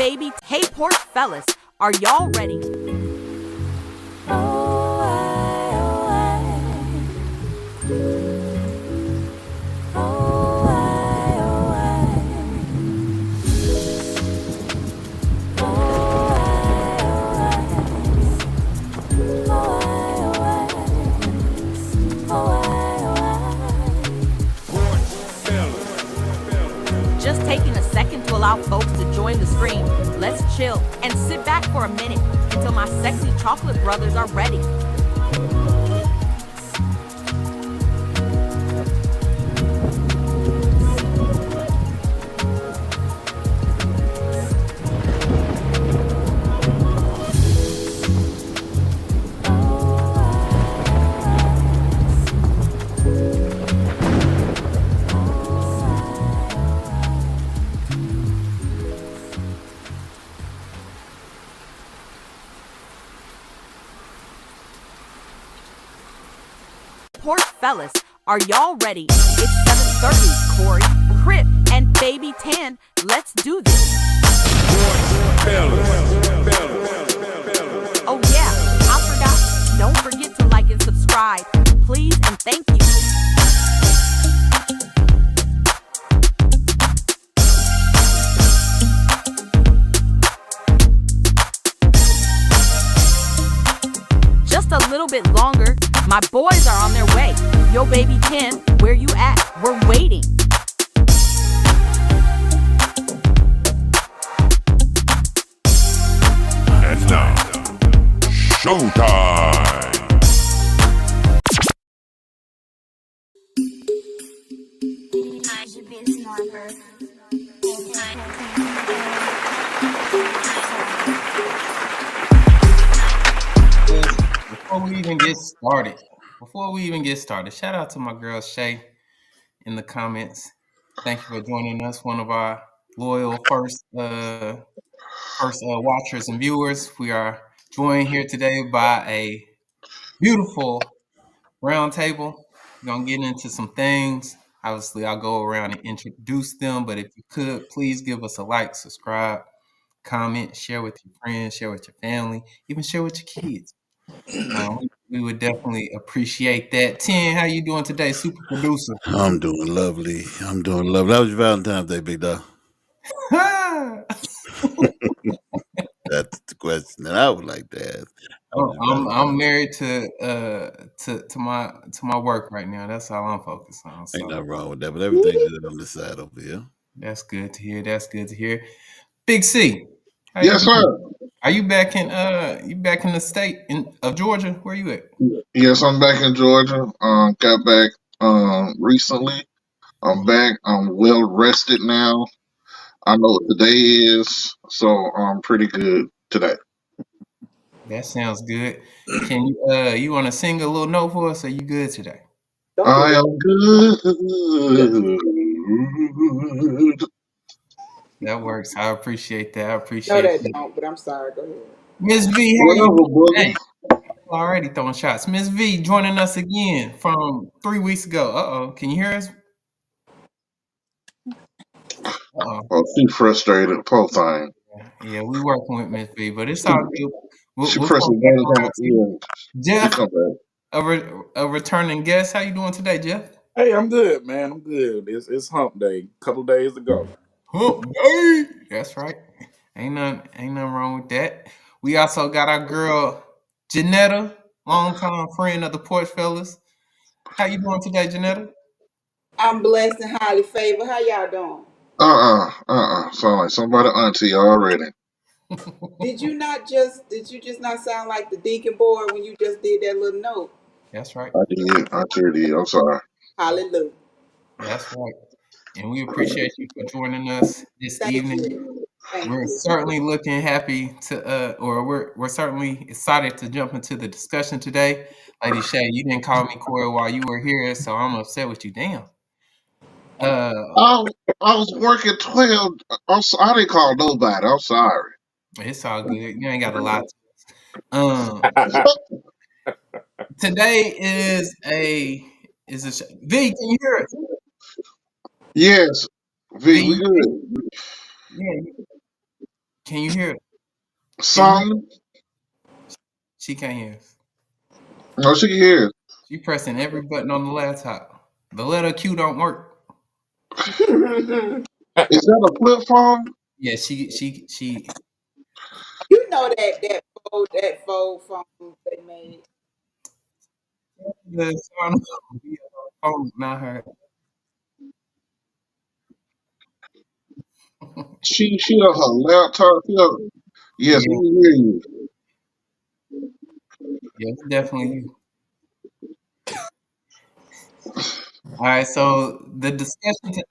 baby. Hey, porch fellas, are y'all ready? Just taking a second to allow folks to join the stream. Let's chill and sit back for a minute until my sexy chocolate brothers are ready. Porch fellas, are y'all ready? It's 7:30, Corey, Crip, and Baby Tan. Let's do this. Oh yeah, I forgot. Don't forget to like and subscribe. Please and thank you. Just a little bit longer. My boys are on their way. Yo, Baby 10, where you at? We're waiting. And now, showtime! Before we even get started, shout out to my girl Shay in the comments. Thank you for joining us, one of our loyal first watchers and viewers. We are joined here today by a beautiful round table. We're gonna get into some things. Obviously, I'll go around and introduce them, but if you could, please give us a like, subscribe, comment, share with your friends, share with your family, even share with your kids. We would definitely appreciate that. 10, how you doing today, super producer? I'm doing lovely. How was your Valentine's Day, big dog? That's the question that I would like to ask. I'm married to my work right now. That's all I'm focused on. So Ain't nothing wrong with that, but everything's good on the side over here. that's good to hear. Big C, how Yes, you doing? sir. Are you back in the state of Georgia? Where you at? Yes, I'm back in Georgia. Got back recently. I'm back. I'm well rested now. I know what today is, so I'm pretty good today. That sounds good. Can you want to sing a little note for us? Are you good today? I am good. That works. I appreciate that. No, that don't, but I'm sorry. Go ahead. Miss V, how Whatever, you brother. doing? Already throwing shots. Miss V joining us again from 3 weeks ago. Uh-oh. Can you hear us? Uh-oh. Oh, she frustrated. Poor thing. Yeah, we working with Miss V, but it's all good. She We'll pressed come the back button on around. the She Jeff, come back. a returning guest. How you doing today, Jeff? Hey, I'm good, man. I'm good. It's hump day. A couple days ago. Hump day. That's right. Ain't nothing wrong with that. We also got our girl Janetta, longtime friend of the Porch Fellas. How you doing today, Janetta? I'm blessed and highly favored. How y'all doing? Sound like somebody auntie already. Did you just not sound like the deacon boy when you just did that little note? That's right. I did. I sure did. I'm sorry. Hallelujah. That's right. And we appreciate you for joining us this Thank evening. you. Thank We're you. certainly looking happy to we're certainly excited to jump into the discussion today. Lady Shay, you didn't call me Corey while you were here, so I'm upset with you. Damn. I was working 12. I didn't call nobody. I'm sorry. It's all good. You ain't got a lot to today is a V, can you hear us? Yes. V, We good. yeah. Can you hear it? Can you hear Something. She can't hear us. No, she can hear. She pressing every button on the laptop. The letter Q don't work. Is that a flip phone? Yeah, she. You know that fold phone they made. The sound of the phone, not her. She on her laptop. Yes, we Yeah, can hear you. yeah, it's definitely you. All right, so the discussion.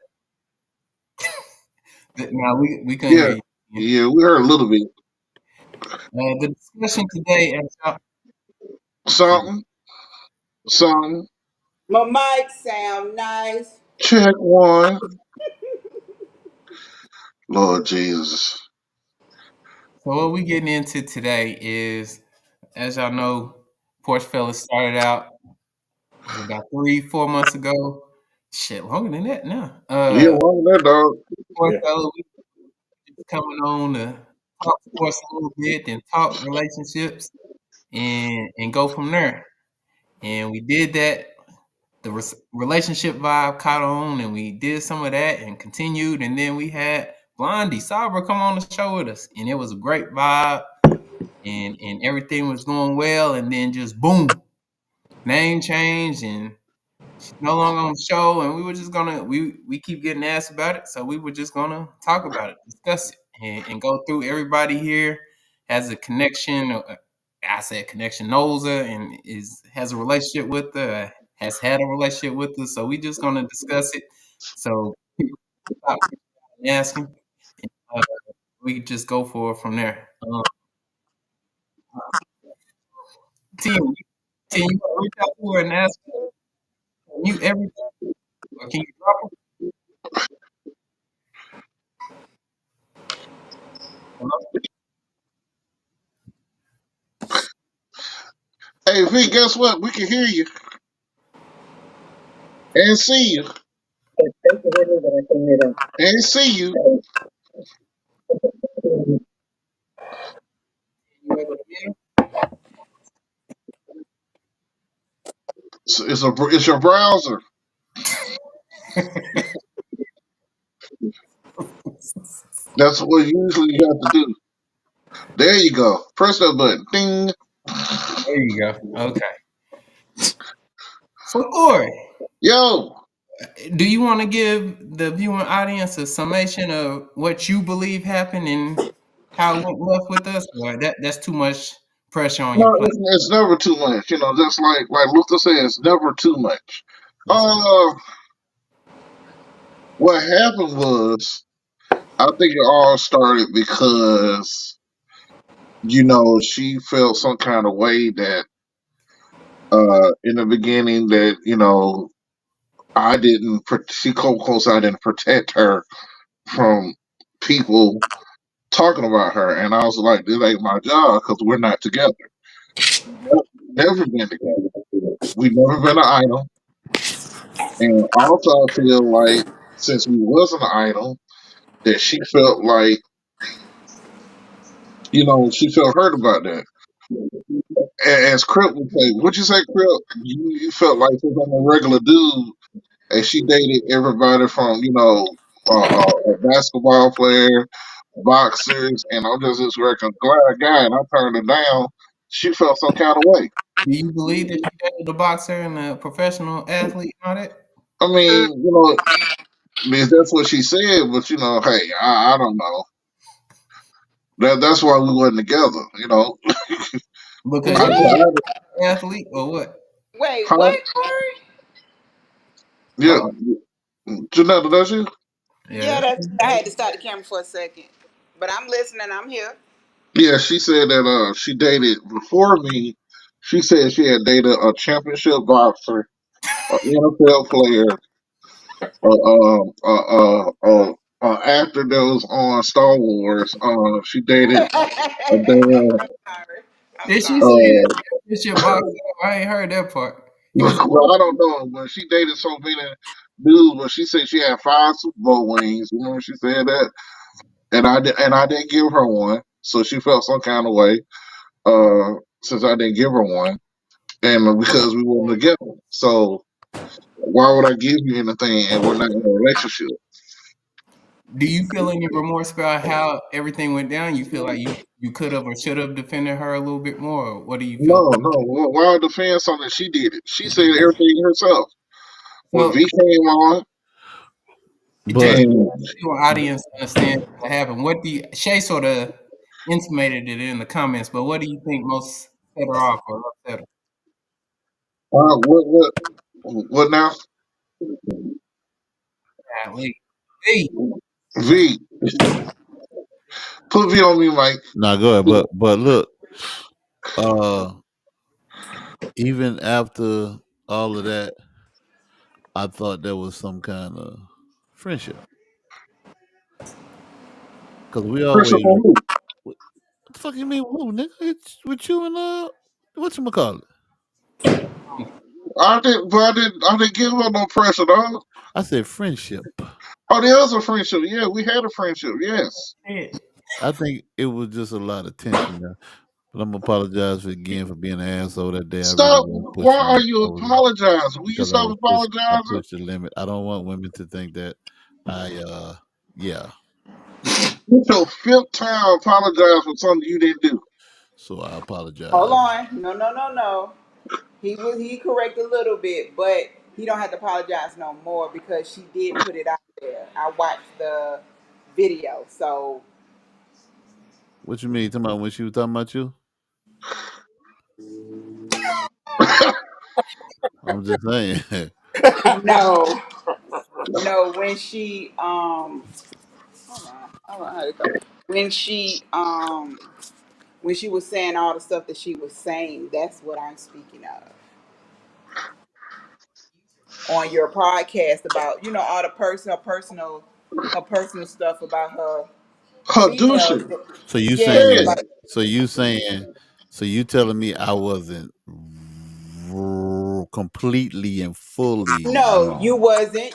Now we couldn't Yeah, hear you. yeah, we heard a little bit. The discussion today, as y'all, Something, something. My mic sound nice. Check one. Lord Jesus. so what we getting into today is, as y'all know, Porch Fellas started out about 3-4 months ago. Shit, longer than that now. Yeah, wrong with that dog. Porch Yeah. Fellas, we just coming on to talk sports a little bit and talk relationships and go from there. And we did that. The relationship vibe caught on, and we did some of that and continued. And then we had Blondie Sabra come on the show with us, and it was a great vibe, and everything was going well. And then just boom, name change, and she's no longer on the show. And we were just gonna we keep getting asked about it, so we were just gonna talk about it, discuss it, and go through. Everybody here has a connection. I said connection knows her and has a relationship with her, has had a relationship with her. So we just gonna discuss it. So people stop asking, and, we can just go for it from there. Team, team, you wanna reach out to her and ask her, mute everything, or can you drop her? Hello? Hey, V, guess what? We can hear you and see you and see you. You able to mute It's your browser. her? That's what usually you have to do. There you go. Press that button. Ding. There you go. Okay. So Corey, Yo. do you want to give the viewing audience a summation of what you believe happened and how it went left with us, or that's too much pressure on your No, plate? it's never too much. Just like Luther said, it's never too much. Yes, sir. What happened was, I think it all started because she felt some kind of way that in the beginning that I didn't. She close. I didn't protect her from people talking about her, and I was like, this ain't my job because we're not together. Never been together. We've never been an idol. And also, I feel like since we wasn't an idol, that she felt like, she felt hurt about that. As Crip would say, what you say, Crip? You felt like she was a regular dude, and she dated everybody from, a basketball player, boxers, and I'm just this regular guy, and I turned her down. She felt some kind of way. Do you believe that she dated a boxer and a professional athlete and all that? I mean, that's what she said, but hey, I don't know. That's why we wasn't together. Because I you What? believe tried it. she's an athlete, or what? Wait, Huh? what, Corey? Yeah, Oh, Janetta, that's you. yeah, Yeah, that's that's. I had to start the camera for a second, but I'm listening. I'm here. Yeah, she said that she dated before me. She said she had dated a championship boxer, an NFL player, actor that was on Star Wars. She dated a damn. Sorry. I'm Did she sorry. say that Uh, championship boxer? I ain't heard that part. He was a well, I don't boxer. know, but she dated so many dudes. But she said she had 5 Super Bowl wins. You know, she said that. I didn't give her one, so she felt some kind of way. Since I didn't give her one, and because we weren't together, so why would I give you anything and we're not in a relationship? Do you feel any remorse about how everything went down? You feel like you could have or should have defended her a little bit more? Or what do you feel? No, no. Why would defend something she did it? She said everything herself. When So V came on, But just and your audience understand what happened. What do you, Shay sort of intimated it in the comments, but what do you think most set her off or upset her? what now? Golly. Hey, V, put V on me, Mike. nah, go ahead. But look, uh, even after all of that, I thought there was some kind of friendship because we Pressure always. on who? What the fuck you mean, who, nigga? It's with you and what you call it? I didn't give her no pressure, dog. I said friendship. Oh, there was a friendship. Yeah, we had a friendship. Yes. hey. I think it was just a lot of tension there. But I'm gonna apologize again for being an asshole that day. I really Stop. was Why pushing are it you over apologizing? Will you because I stop was I apologizing? pushed the limit. I don't want women to think that I yeah. It's your fifth time apologize for something you didn't do. So I Hold apologize. on. No. He correct a little bit, but he don't have to apologize no more because she did put it out there. I watched the video, so What you mean? Talking about when she was talking about you? I'm just saying. no, no. When she hold on, how it go? When she when she was saying all the stuff that she was saying, that's what I'm speaking of on your podcast about all the her personal stuff about her Her females. douching. So you Yes, Yeah. saying like so you saying so you telling me I wasn't completely and fully no, you wrong. wasn't.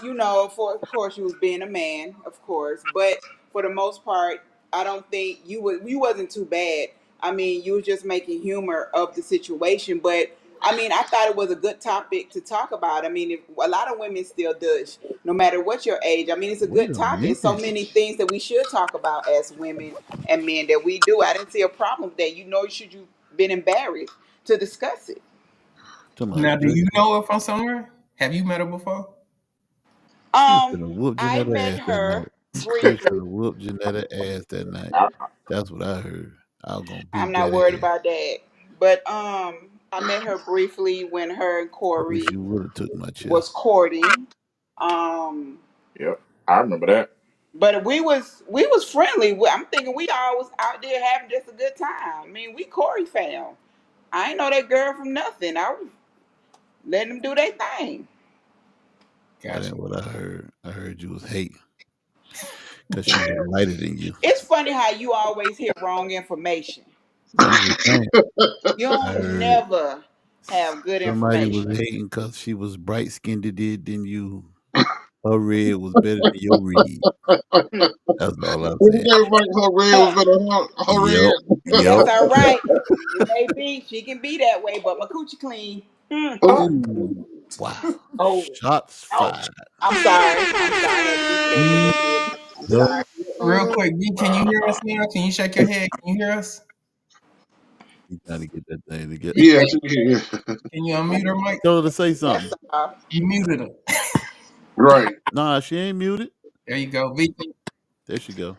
For of course you was being a man, of course, but for the most part, I don't think you wasn't too bad. I mean, you was just making humor of the situation, but I mean, I thought it was a good topic to talk about. I mean, if a lot of women still does, no matter what your age. I mean, it's a Wait good a topic. It's so minute. many things that we should talk about as women and men that we do. I didn't see a problem with that. Should you been embarrassed to discuss it? Talking about Now, do you know her from somewhere? Have you met her before? she was gonna whoop I Janetta met ass that night. her She was briefly. gonna whoop Janetta ass that night. That's what I heard. I was gonna I'm beat not that worried ass. about that. But I met her briefly when her and I wish Corey you would have took my chair. was courting. Um, Yep, I remember that. but we was friendly. I'm thinking we all was out there having just a good time. I mean, we Corey fam. I ain't know that girl from nothing. I was letting them do their thing. That Gotcha. ain't what I heard. I heard you was hate because she was lighter than you. It's funny how you always hear wrong information. I'm just saying. You I don't heard never have good somebody was information. hating because she was bright skinned than you. Her red was better than your red. Hmm. That's all I'm Who saying. gave Mike her red was better her Yup. red? That's Yup. all right. It may be. She can be that way, but my coochie clean. Hmm. Oh, Ooh. Wow. Oh, Shots fired. I'm sorry. I'm sorry. I had to be petty a V, little bit. I'm Yup. sorry. real quick, V, can you hear us now? Can you shake your head? Can you hear us? He trying to get that thing to get. yeah, yeah. Can you unmute her mic? Tell her to say That's something. all. You muted her. Right. Nah, she ain't muted. There you go. V, There she go.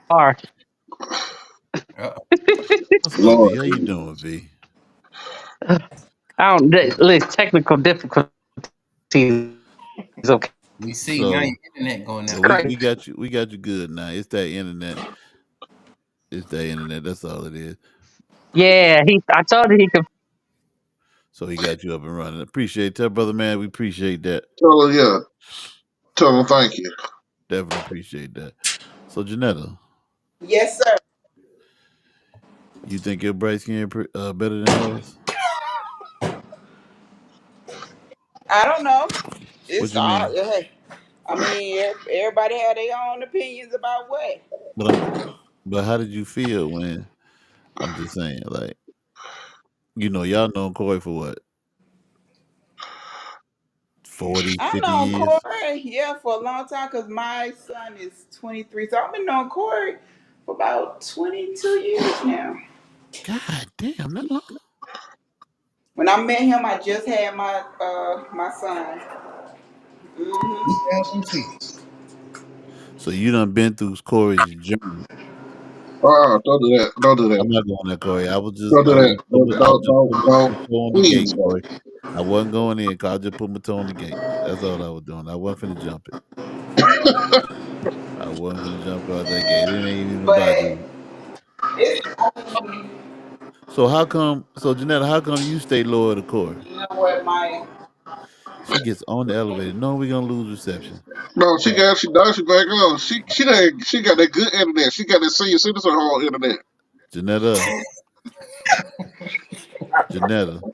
Or uh-oh. What's up, V? Lord How you Jesus. doing, V? I don't. List technical difficulties. Okay, We see now your So internet going it's out. we crazy. got you. We got you good now. It's that internet. It's that internet. That's all it is. Yeah, I told you he could. So he got you up and running. Appreciate that, brother man. We appreciate that. Tell her, yeah. Tell her thank you. Definitely appreciate that. So Janetta, Yes, sir. you think your bright skin better than hers? I don't know. What It's you all. mean? Hey, I mean, everybody had their own opinions about what. But I'm, but how did you feel when I'm just saying, like, y'all known Corey for what, 40, I've 50 known years? Corey, yeah, for a long time because my son is 23. So I've been knowing Corey for about 22 years now. God damn, that long. When I met him, I just had my son. Hmm. 2006. So you done been through Corey's journey. Don't do that. Don't do I'm that. not going there, Corey. I was just, Don't do that. I was just put Don't. my toe on the gate, Please don't. Corey. I wasn't going in, 'cause I just put my toe on the gate. That's all I was doing. I wasn't finna jump it. I wasn't finna jump out that gate. It ain't even about But you. it's, I mean, So how come? So Janetta, how come you stay loyal to Corey? you know what, my She gets on the elevator, knowing we're gonna lose reception. No, she does. She back on. She got that good internet. She got that senior citizen hall internet. Janetta, Janetta,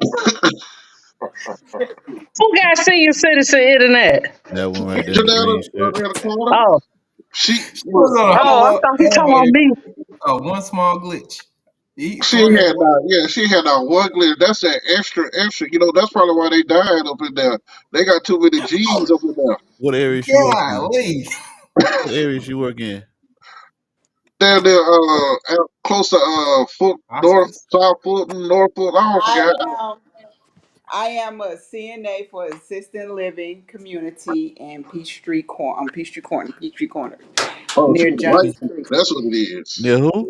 Who got senior citizen internet? that one right there in the Janetta, green right shirt. there in the corner. Oh, She She was look. on a oh, I whole thought he talking about elevator. me. One small glitch. She Corey had had yeah, she had that one glitch. That's that extra, extra. That's probably why they died up in there. They got too many G's up in there. What area she work in? golly. What area she work in? Down there, close to North, Hospice. South Fulton, North Fulton. I don't I forget. am I am a CNA for assisted living community in Peachtree Corner, Oh, she near was a white John people. Street. That's what it is. Near who?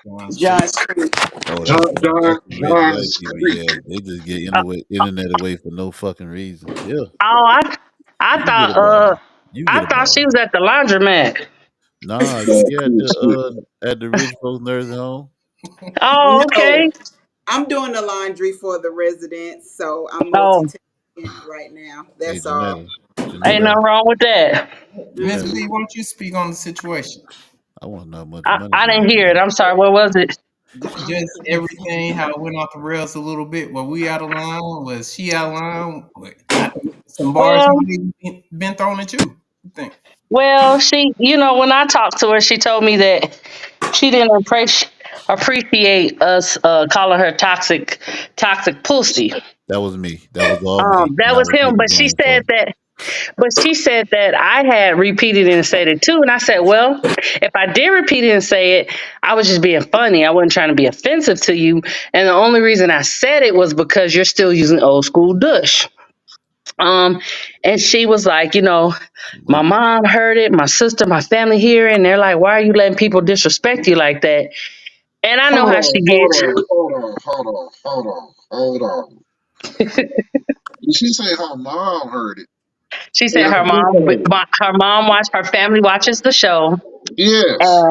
John Street. John Street. Oh, John, that's John, the rich John white people. Street. Yeah, they just get Uh, internet away for no fucking reason. Yeah, oh, I you get thought a ball. You get I a thought she ball. was at the laundromat. Nah, Yeah, she she was sick. at the rich folks nursing home. Oh, No, okay. I'm doing the laundry for the residents, so I'm Oh, multitasking right now. Hey, That's all. Janetta, ain't Janetta, nothing wrong with that. Miss Janetta. Hmm. B, why don't you speak on the situation? I want to know how much money I you didn't hear make. it. I'm sorry. What was it? Just everything, how it went off the rails a little bit. Were we out of line? Was she out of line? Some bars Well, might have been thrown at you. What you think? well, she, when I talked to her, she told me that she didn't appreciate us calling her toxic pussy. That was me. That was all me, and That I was will him, take the but she blame for said it. that. But she said that I had repeated it and said it too, and I said, well, if I did repeat it and say it, I was just being funny. I wasn't trying to be offensive to you, and the only reason I said it was because you're still using old school dush. Um, and she was like, my Well, mom heard it, my sister, my family here, and they're like, why are you letting people disrespect you like that? And I know Hold how on, she hold gets. on, hold on, hold on, hold on, hold on. Did she say her mom heard it? She said Yeah, who heard it? her family watches the show, Yes.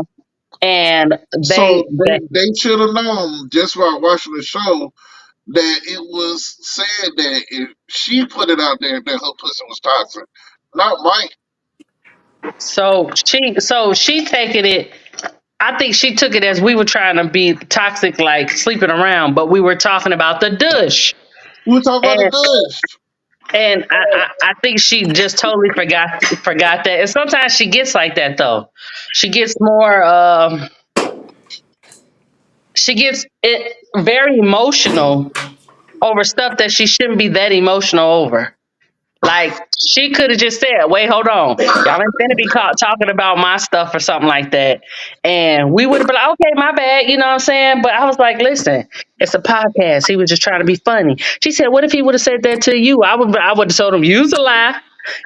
and and So they they should have known just by watching the show that it was said that if she put it out there that her pussy was toxic, not Mike. so she taking it. I think she took it as we were trying to be toxic, like sleeping around, but we were talking about the douche. We were talking about the And dust. I think she just totally forgot that. And sometimes she gets like that though. She gets more she gets very emotional over stuff that she shouldn't be that emotional over. Like she could have just said, "Wait, hold on, y'all ain't finna be caught talking about my stuff or something like that," and we would have been like, "Okay, my bad," you know what I'm saying? But I was like, "Listen, it's a podcast. He was just trying to be funny." She said, "What if he would have said that to you?" I would have told him, "Use a lie."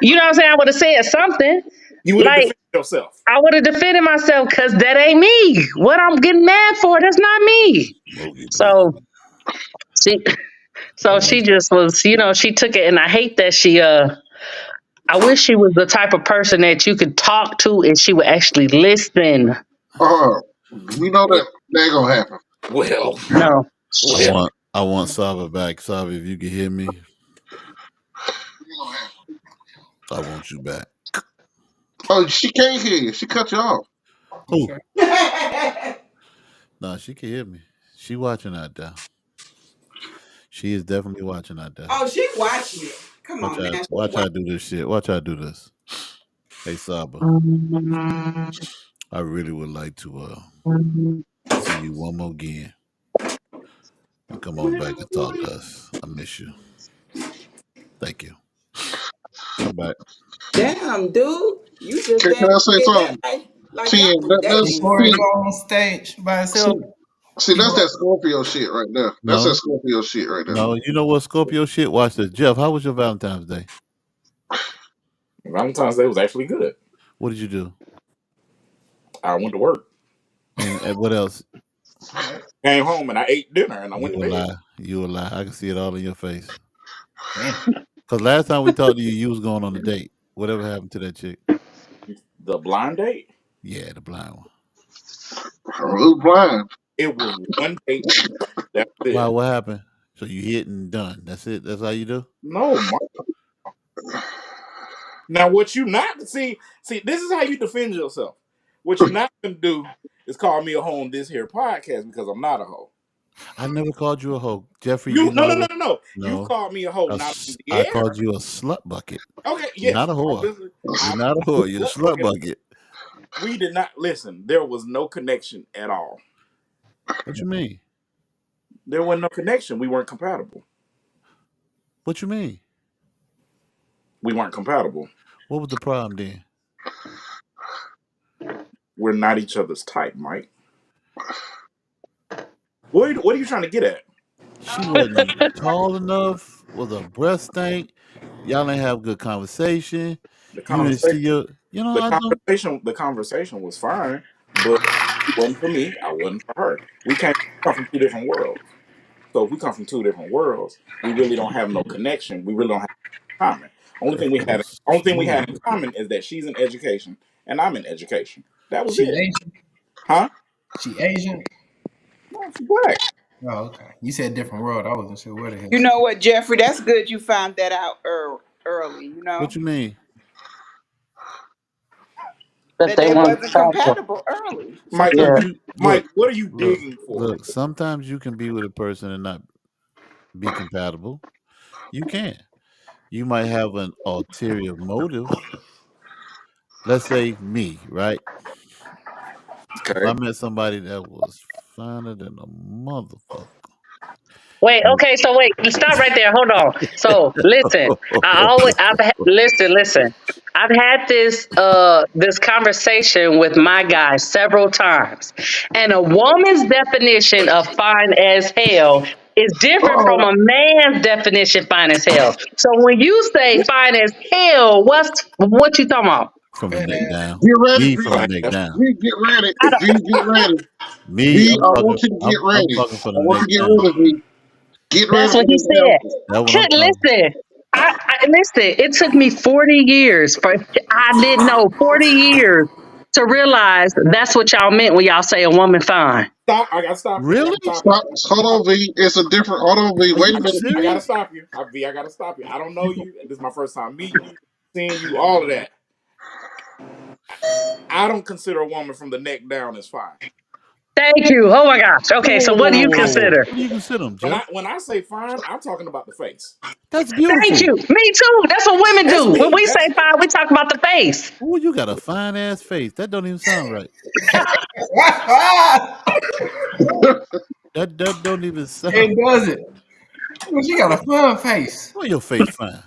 You know what I'm saying? I would have said something You would have like defended yourself. I would have defended myself because that ain't me. What I'm getting mad for, that's not me. Smokey black. So she, I so she want. just was, she took it, and I hate that she I wish she was the type of person that you could talk to and she would actually listen. We know Well, that ain't gonna happen. well, No. well. I want Saba back. Saba, if you can hear me, I want you back. Oh, she can't hear you. She cut you off. Who? Okay. Nah, she can hear me. She watching out there. She is definitely watching out there. Oh, she watching it. Come on now, she Watch how I watching. do this shit. Watch how I do this. Hey Saba, I really would like to see you one more again and come on back and talk to us. I miss you. Thank you. I'm back. Damn, dude, you just Can damn I say did that something? like y'all Ten. was dating or Before you go See, something. on stage by see, yourself, see, you that's that go. Scorpio shit right there. That's that No, Scorpio shit right there. no. You know what Scorpio shit? Watch this. Jeff, how was your Valentine's Day? Valentine's Day was actually good. What did you do? I went to work, And what else? Right. came home, and I ate dinner, and I went You to a bed. lie. You a lie. I can see it all in your face. Damn. Cause last time we talked to you, you was going on a date. Whatever happened to that chick? The blind date. Yeah, the blind one. Who's blind? It was one date. That's Why? it. What happened? So you hit and done. That's it. That's how you do. No, Mark. Now what you not see, this is how you defend yourself. What you not gonna do is call me a hoe on this here podcast because I'm not a hoe. I never called you a hoe, Jeffrey. You You no know no no what? no no. You No, called me a hoe not on the I called air. you a slut bucket. Okay, You're yes, not a whore. obviously. You're I'm not a a whore. You're a slut slut bucket. bucket. We did not listen. There was no connection at all. What you mean? There was no connection. We weren't compatible. What you mean? We weren't compatible. What was the problem then? We're not each other's type, Mike. What are you trying to get at? She wasn't tall enough. Was her breast stank? Y'all didn't have good conversation. The You didn't see conversation, your. I don't. the conversation was fine, but it wasn't for me. I wasn't for her. We come from two different worlds. So if we come from two different worlds, we really don't have no connection. We really don't have in common. Only thing we had in common is that she's in education and I'm in education. That was She it. Asian. Huh? She Asian. No, she's black. Oh, okay. You said different world. I wasn't sure where the hell You she. know what, Jeffrey? That's good you found that out early, What you mean? That that they they want wasn't to compatible early. Mike, Yeah. Sometimes you look, Mike, what are you look, digging for? look. Sometimes you can be with a person and not be compatible. You can. You might have an ulterior motive. Let's say me, right? If I Okay. met somebody that was finer than a motherfucker. Wait, okay, so wait, stop right there. Hold on. So listen, listen. I've had this conversation with my guy several times. And a woman's definition of fine as hell is different from Oh, a man's definition fine as hell. So when you say fine as hell, what you talking about? From the Fat neck ass. down. get ready, Me V. from the Fine. neck That's down. V, get ready. I don't, V, get ready. Me, V, I'm I talking. want you to get I'm ready. talking from I the want neck you to get down. ready, V. Get ready that's what for he this said. answer. That's what I'm Could talking. listen. I listen. It took me 40 years for I didn't know 40 years to realize that's what y'all meant when y'all say a woman fine. stop. I gotta stop you. I gotta Really? stop you. Stop. Hold on, V. It's a different. Hold on, V. Are Wait a you minute. I gotta serious? stop you. I gotta stop you. I don't know you. This is my first time meeting you, seeing you, all of that. I don't consider a woman from the neck down as fine. Thank you. Oh my gosh. Whoa, Okay, whoa, so whoa, what whoa, do whoa, you whoa, whoa. consider? What do you consider them, When Jeff? I say fine, I'm talking about the face. That's Thank beautiful. you. Me too. That's what women That's do. When me. we say fine, we talk about the face. Oh, you got a fine ass face. That don't even sound right. That don't even sound. It doesn't. Well, she got a fun face. Oh, your face fine.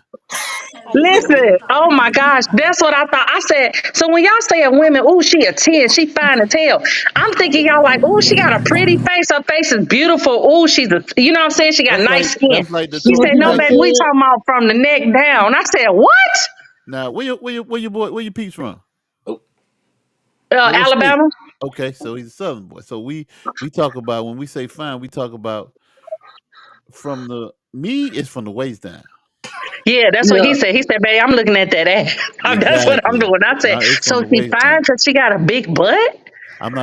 Listen, oh my gosh, that's what I thought. I said, so when y'all say a women, oh, she a 10, she fine as hell. I'm thinking y'all like, oh, she got a pretty face. Her face is beautiful. Oh, she's a, you know what I'm saying? She got nice skin. That's like the He See what said, you no, just like. baby, we said? talking about from the neck down. I said, what? Now, where your peeps from? Oh, What state? Alabama? Okay, so he's a Southern boy. So we talk about when we say fine, we talk about from the me is from the waist down. Yeah, that's what he Yeah. said. He said, babe, I'm looking at that ass. That's what I'm Exactly. doing. I said, Now it's from so the she waist fine down. because she got a big butt? I'm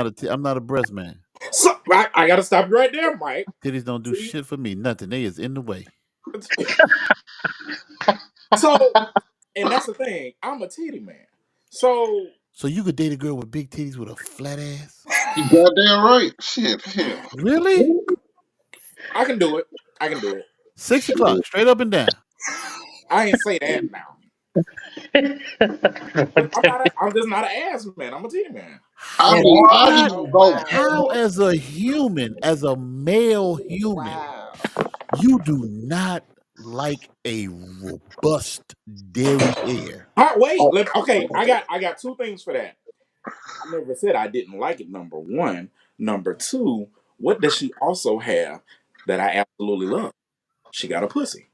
not a breast man. so I gotta stop you right there, Mike. Titties don't do See, shit for me. Nothing. They is in the way. so and that's the thing. I'm a titty man. So So you could date a girl with big titties with a flat ass? You goddamn right. Shit. Hell. Really? I can do it. I can do it. 6 o'clock, straight up and down. I ain't say that now. I'm just not an ass man. I'm a titty man. I How need, I not? need Oh both. How, wow. as a human, as a male human, Wow. you do not like a robust derriere? All right, wait. Oh, Okay, I got two things for that. I never said I didn't like it. Number one. Number two. What does she also have that I absolutely love? She got a pussy.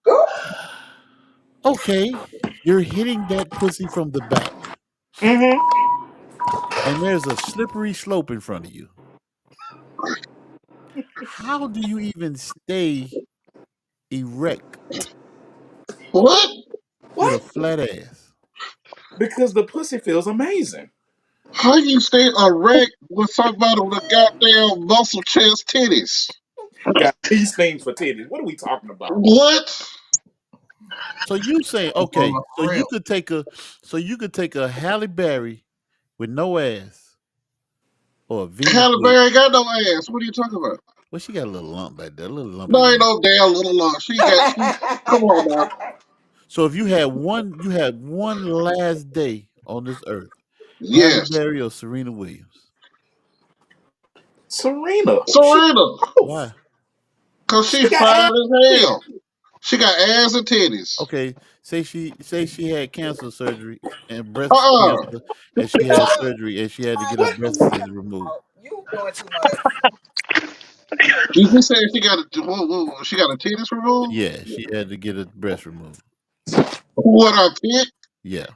Ooh. Okay, you're hitting that pussy from the back, Mm-hmm. and there's a slippery slope in front of you. How do you even stay erect what? with a What? flat ass? Because the pussy feels amazing. How you stay erect with somebody with a goddamn muscle chest titties? Got these things for titties. What are we talking about? What? So you say, On okay, my so friend. you could take a Halle Berry with no ass or a Venus Halle Williams. Berry ain't got no ass. What are you talking about? Well, she got a little lump back there, a little lumpy No, ain't lump. no damn little long. Come on now. So if you had one last day on this earth, Halle Yes. Berry or Serena Williams. Serena. She Serena. both. Why? Cause She she got fine ass as too. hell. She got ass and titties. Okay, say she had cancer surgery and breast Uh-uh. cancer, and she had surgery and she had to Mike, get her what What? are you breasts talking removed. about? You doing too much. Did you say she got a titties removed? Yeah, she had to get her breast removed. What I pick? Yeah.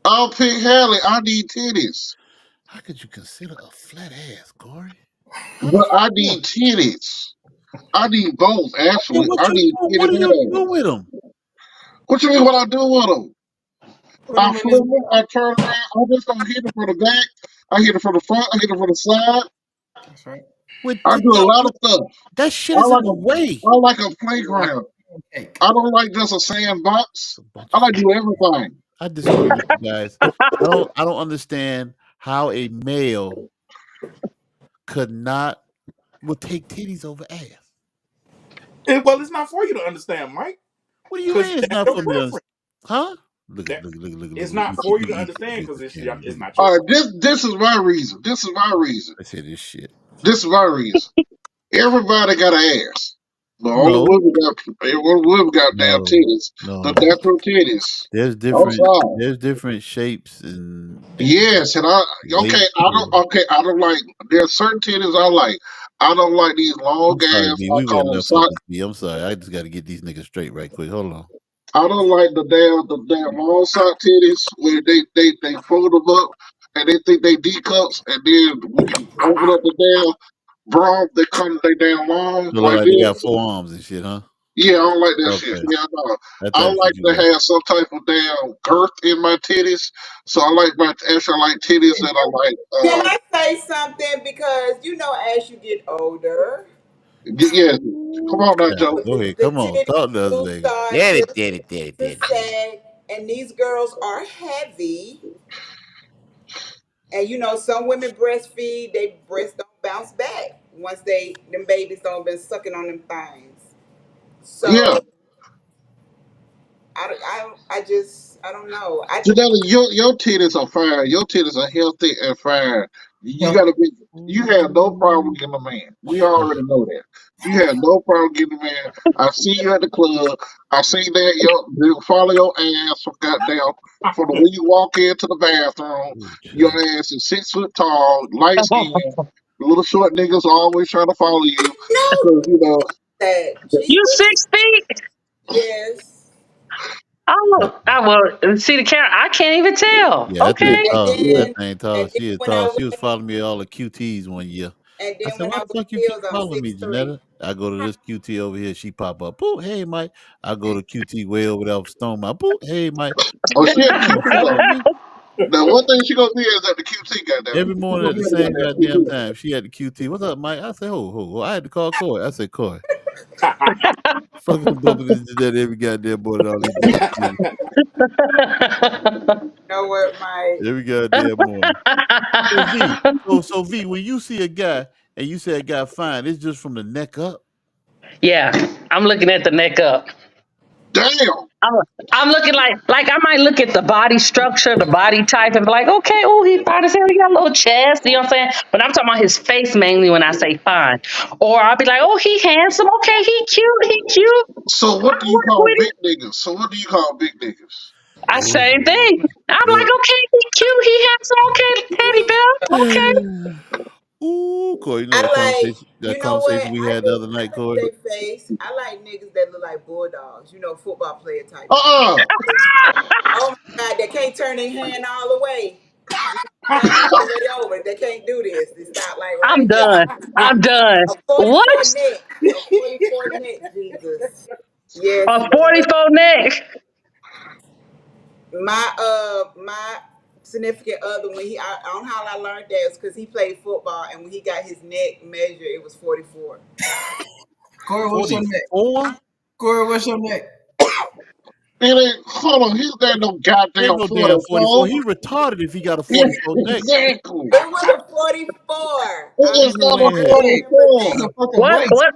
I'll pick Halle. I need titties. How could you consider a flat ass, Corey? How the But I fuck? need titties. I need both, Then actually. what I you need do? What titties do and you ass. do with them? What you mean what I do with them? Put I them in flip this. them, I turn around. I just don't hit it from the back. I hit it from the front. I hit it from the side. That's right. I do a lot of stuff. That shit I is in like the way. I like a Like playground. a cake. I don't like just a It's sandbox. a bunch I of like to shit. do everything. I disagree with you guys. I don't understand how a male could not would take titties over ass. Well, it's not for you to understand, Mike, What do you because mean it's that's not your for me to preference. understand? Huh? Look at That look at look at look at it's look not at you for you to eat this understand shit, because this it's camera. Look at not your. All right, this is my reason. This is my reason. I say this shit. This is my reason. Everybody got an ass. But No, only women got damn no, titties. The no. natural titties. I'm sorry. There's different shapes and Yes, and weight. I don't like there's certain titties I like. I don't like these long I'm sorry, ass B. I We call wasn't them there for sock. this, B. I'm sorry. I just got to get these niggas straight right quick. Hold on. I don't like the damn long sock titties where they fold them up and they think they D cups and then when you open up the damn bra they come they damn long So look like like they got this. forearms and shit, huh? Yeah, I don't like that shit. Okay, Yeah, no. that I type of like shit you to like. have some type of damn girth in my titties. So I like my extra like titties that I like Can I say something? Because you know, as you get older, yeah. Come on now, Yeah, Joe. go ahead. the Come on, titties talk to us, do nigga. start Daddy, daddy, daddy, to daddy, daddy. sag, and these girls are heavy. And you know, some women breastfeed, they breasts don't bounce back once them babies don't been sucking on them things. Yeah. So I don't know. Janella, your titties are fine. Your titties are healthy and fine. You Healthy. gotta be. You have no problem getting a man. We already know that. You have no problem getting a man. I see you at the club. I see that you follow your ass from goddamn from the way you walk into the bathroom. Ooh, Your child. ass is 6 foot tall, light skinned. Little short niggas always trying to follow you No, because you know. that You Jesus, 6 feet? yes. Oh, I will see the camera. I can't even tell. Yeah, that Yeah, thing Okay. And tall. yeah. That then thing tall. and then She is when I tall. She was wear following me at all the QTs one year. and I then said, when "Why I the wear fuck you keep heels, I'm following me, 6'3". Janetta?" I go to this QT over here. She pop up. Boop. Hey, Mike. I go to QT way over there off Stone Mount. Boop. Hey, Mike. Oh, Why she the at fuck the you QT though. following me? Now, one thing she gonna be is at the QT, goddamn. Every She morning gonna at be the at the same goddamn goddamn QT. time. She at the QT. What's up, Mike? I said, ho. I had to call Corey. I said, Corey, fucking bumping this Janetta every goddamn morning all these damn kids. You know what, my Every goddamn morning. So V, so V, when you see a guy and you say a guy fine, it's just from the neck up. Yeah, I'm looking at the neck up. Damn. I'm, I'm looking like I might look at the body structure, the body type, and be like, okay, oh, he fine as hell. He got a little chest. You know what I'm saying? But I'm talking about his face mainly when I say fine. Or I'll be like, oh, he handsome. Okay, he cute. He cute. So I what do you work call with him. big niggas? So what do you call big niggas? I same Oh, thing. I'm like, look. okay, he cute. He handsome. Okay, teddy bear. Okay. Ooh, Corey, you know I like, that you know what? conversation we had the other night, I do Corey? their face. I like niggas that look like bulldogs. You know, football player type niggas. Uh-uh. Oh my God, they can't turn their hand all the way. You know what I'm saying? All the way over. They can't do this. They stop like I'm right here. done. I'm done. A 44 What? neck. A 44 neck, Jesus. Yes, A Lord. 44 neck. My significant other, when I don't know how I learned that, is because he played football, and when he got his neck measured, it was 44. Corey, what's your neck? 44? Corey, what's your neck? It ain't, hold on, he's got no Ain't goddamn no damn 44. 44. He retarded if he got a Yeah, 44 neck. exactly. It was a 44. It is not a Man. Hey, it's 44. a fucking What? waist. What?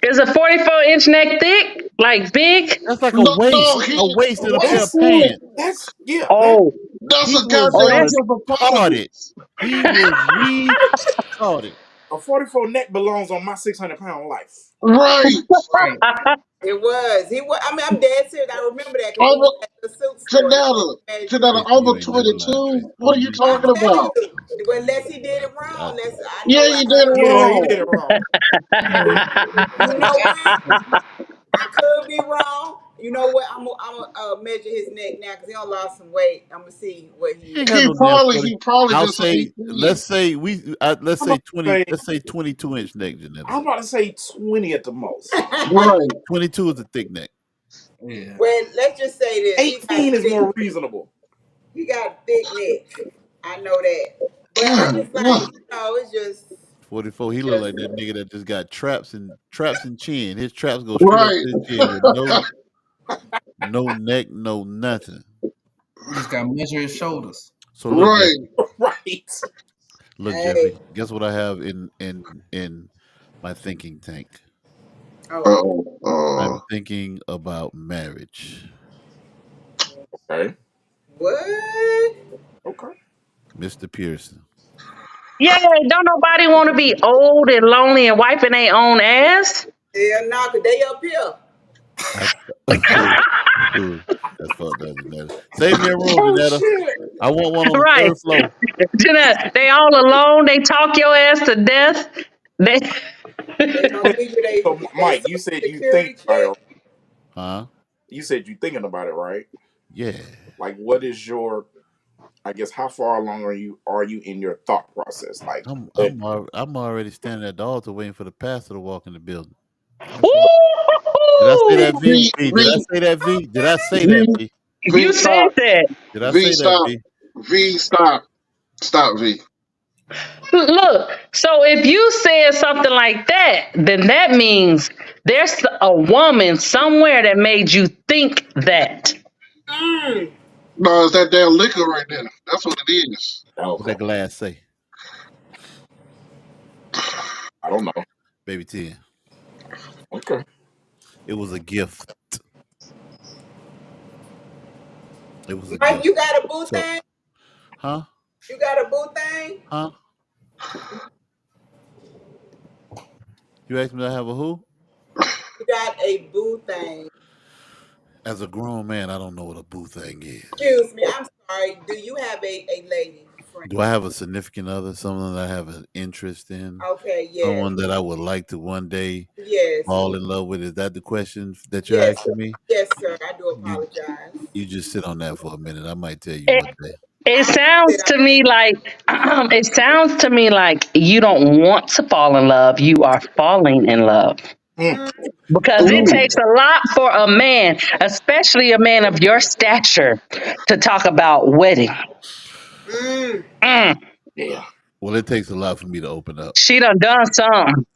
Is a 44-inch neck thick? Like big? That's like a No, no, waist, he, a waist and a pair of Waist? fool. pants. Yeah, that Oh, That's He a was oh, goddamn that's retarded. hippopotamus. He was retarded. a 44 neck belongs on my 600-pound life. Right. Right. It was. He was. I mean, I'm dead serious. I remember that because when Over we had the suit store, he Janetta. had measured. Janetta, Tracy, you over ain't never lied, 22. Tracy. What are On you this I'm talking shit. telling about? you, well, unless he did it I, wrong. I Yeah, know. you did it Yeah, he did wrong. it wrong. He did. You know what? I could be wrong. You know what? I'm gonna measure his neck now because he don't lost some weight. I'm gonna see what he he ain't is. got He no damn probably 40. he probably I'll just say, ain't thin. let's I'm say about 20, to say, let's say 22-inch neck, Janetta. I'm about to say 20 at the most. Right. 22 is a thick neck. Yeah. Well, let's just say this: 18 is more reasonable. he got a thick neck. I know that, but I Mm, just like mm. it's just 44, he look just like that nigga that just got traps and chin. His traps go straight up Right. to his chin with no neck, no nothing. You just gotta measure his shoulders. So look, Right. Jeffrey. Right. Look, hey. Jeffrey. Guess what I have in my thinking tank? Oh, Uh-oh. I'm thinking about marriage. Okay. what? Okay. Mr. Pearson. yeah. Don't nobody want to be old and lonely and wiping their own ass. Hell no, 'cause they up here. I, ooh, that's fucked up, Janetta. Save me a room, Oh Janetta. shit. I want one on the Right. third floor. Jeanette, they all alone. They talk your ass to death. They They gonna give you So they Mike, social you said you security thinking about it. check. Huh? You said you thinking about it, right? Yeah. Like, what is your? I guess how far along are you in your thought process? Like, I'm already standing at the altar waiting for the pastor to walk in the building. Did I say that, Woo! V? V, V, did I V, say that, V? Did I say that, V, V? V, You said stop. that. Did I V, say that, stop. V? V, stop. Stop, V. Look, so if you said something like that, then that means there's a woman somewhere that made you think that. Mm. No, it's that damn liquor right there. That's what it is. What okay, that glass say? I don't know. Baby 10. Okay. It was a gift. It was a Mike, gift. you got a boo So, thing? huh? You got a boo thing? Huh? You asked me to have a who? You got a boo thing. As a grown man, I don't know what a boo thing is. Excuse me, I'm sorry. Do you have a lady friend? Do I have a significant other, someone that I have an interest in, Okay, yes. someone that I would like to one day Yes. fall in love with? Is that the question that you're Yes. asking me? Yes, sir. I do You apologize. you just sit on that for a minute. I might tell you It, one day. it I sounds sit to on me like it sounds to me like you don't want to fall in love. You are falling in love. Mm. it. Because it Ooh. takes a lot for a man, especially a man of your stature, to talk about wedding. Mm. Mm, Yeah. Well, it takes a lot for me to open up. she done something.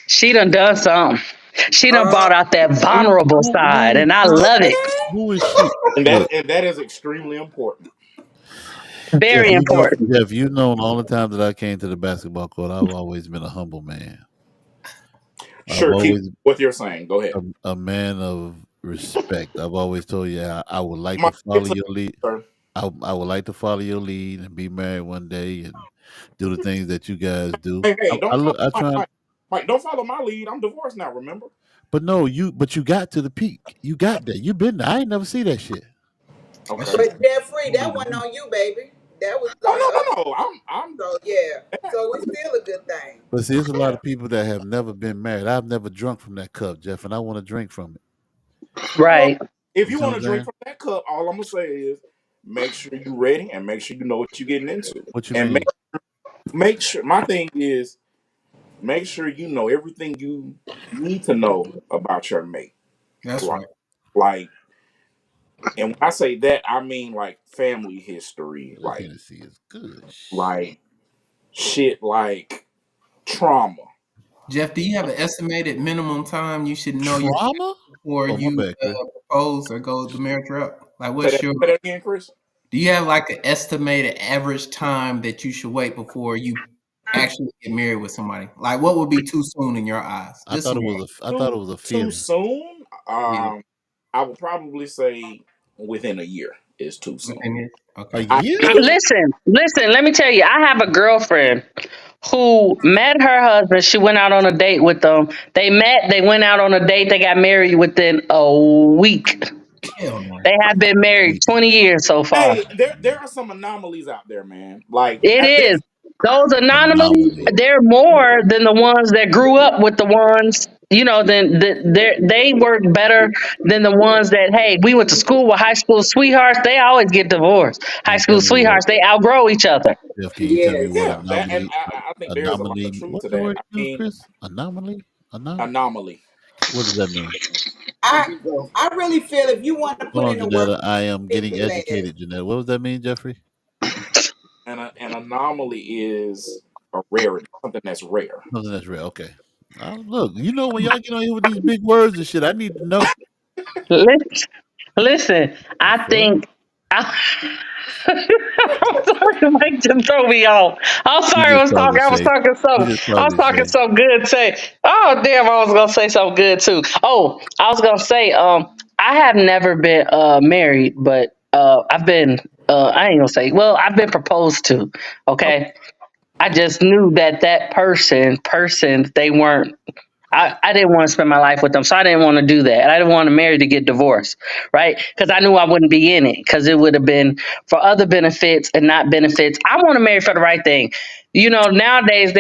She done something. She done Uh, brought out that Who vulnerable side, and I love it. okay. who is she? And Look, that is extremely important. Jeff, Very important. You've known all the time that I came to the basketball court. I've always been a humble man. I've Sure, keep always what you're saying. Go ahead. a man of respect. I've always told you I would like My to follow it's a your lead. sir. I would like to follow your lead and be married one day and do the things that you guys do. Hey, hey, don't follow I Mike. try, Mike, don't follow my lead. I'm divorced now. Remember? but no, but you got to the peak. You got there. You been there. I ain't never see that shit. That Okay. shit But debt free, gonna that be wasn't the on you, baby. That was on the Oh other. no, no, no. I'm So yeah. So it's still a good thing. But see, there's a lot yeah. of people that have never been married. I've never drunk from that cup, Jeff, and I want to drink from it. Well, Right. if You you see what want I'm to drink saying? from that cup, all I'm gonna say is make sure you're ready and make sure you know what you're getting into. What you And mean? make sure my thing is make sure you know everything you need to know about your mate. That's Like right. like and when I say that I mean like family history, This Hennessy is good. like shit like trauma. Jeff, do you have an estimated minimum time you should know your Trauma? before Oh, my you bad, Chris. propose or go the marriage route? Like, Say what's that, your? say that again, Chris. Do you have like an estimated average time that you should wait before you actually get married with somebody? Like, what would be too soon in your eyes? Just some, I thought it Too was a too feeling. soon. yeah, I would probably say within a year is too soon. within it. A Okay. year? Ideally, Listen, let me tell you, I have a girlfriend who met her husband. She went out on a date with them. They met, they went out on a date, they got married within a week. Hell no. They have been married 20 years so far. hey, there are some anomalies out there, man. It is. There's Those anomalies, Anomaly. they're more than the ones that grew up with the ones, they work better than the ones that, hey, we went to school with high school sweethearts. They always get divorced. Can High you tell school me what, sweethearts, they outgrow each other. Jeff, can you tell me what Yes. yeah, that and I think there is a lot of truth what's to the that. word I you use, mean, Chris? Anomaly? anomaly. What does that mean? There I you go. I really feel if you want to Hold put on, in the work, Janetta. I am it getting can last. educated, Janetta. What does that mean, Jeffrey? An anomaly is a rarity, something that's rare. Something that's real. Okay. Look, when y'all get on here with these big words and shit, I need to know. Listen, listen, The I fuck? think. I, I'm sorry, Mike just throw me off. I'm You sorry, just probably say. You just I was probably talking say. so good. Say, oh damn, I was gonna say something good too. Oh, I was gonna say, I have never been married, but I've been. I ain't gonna say. Well, I've been proposed to. Okay. Okay, I just knew that person, they weren't. I didn't want to spend my life with them, so I didn't want to do that. I didn't want to marry to get divorced, right? Because I knew I wouldn't be in it, because it would have been for other benefits and not benefits. I want to marry for the right thing. Nowadays,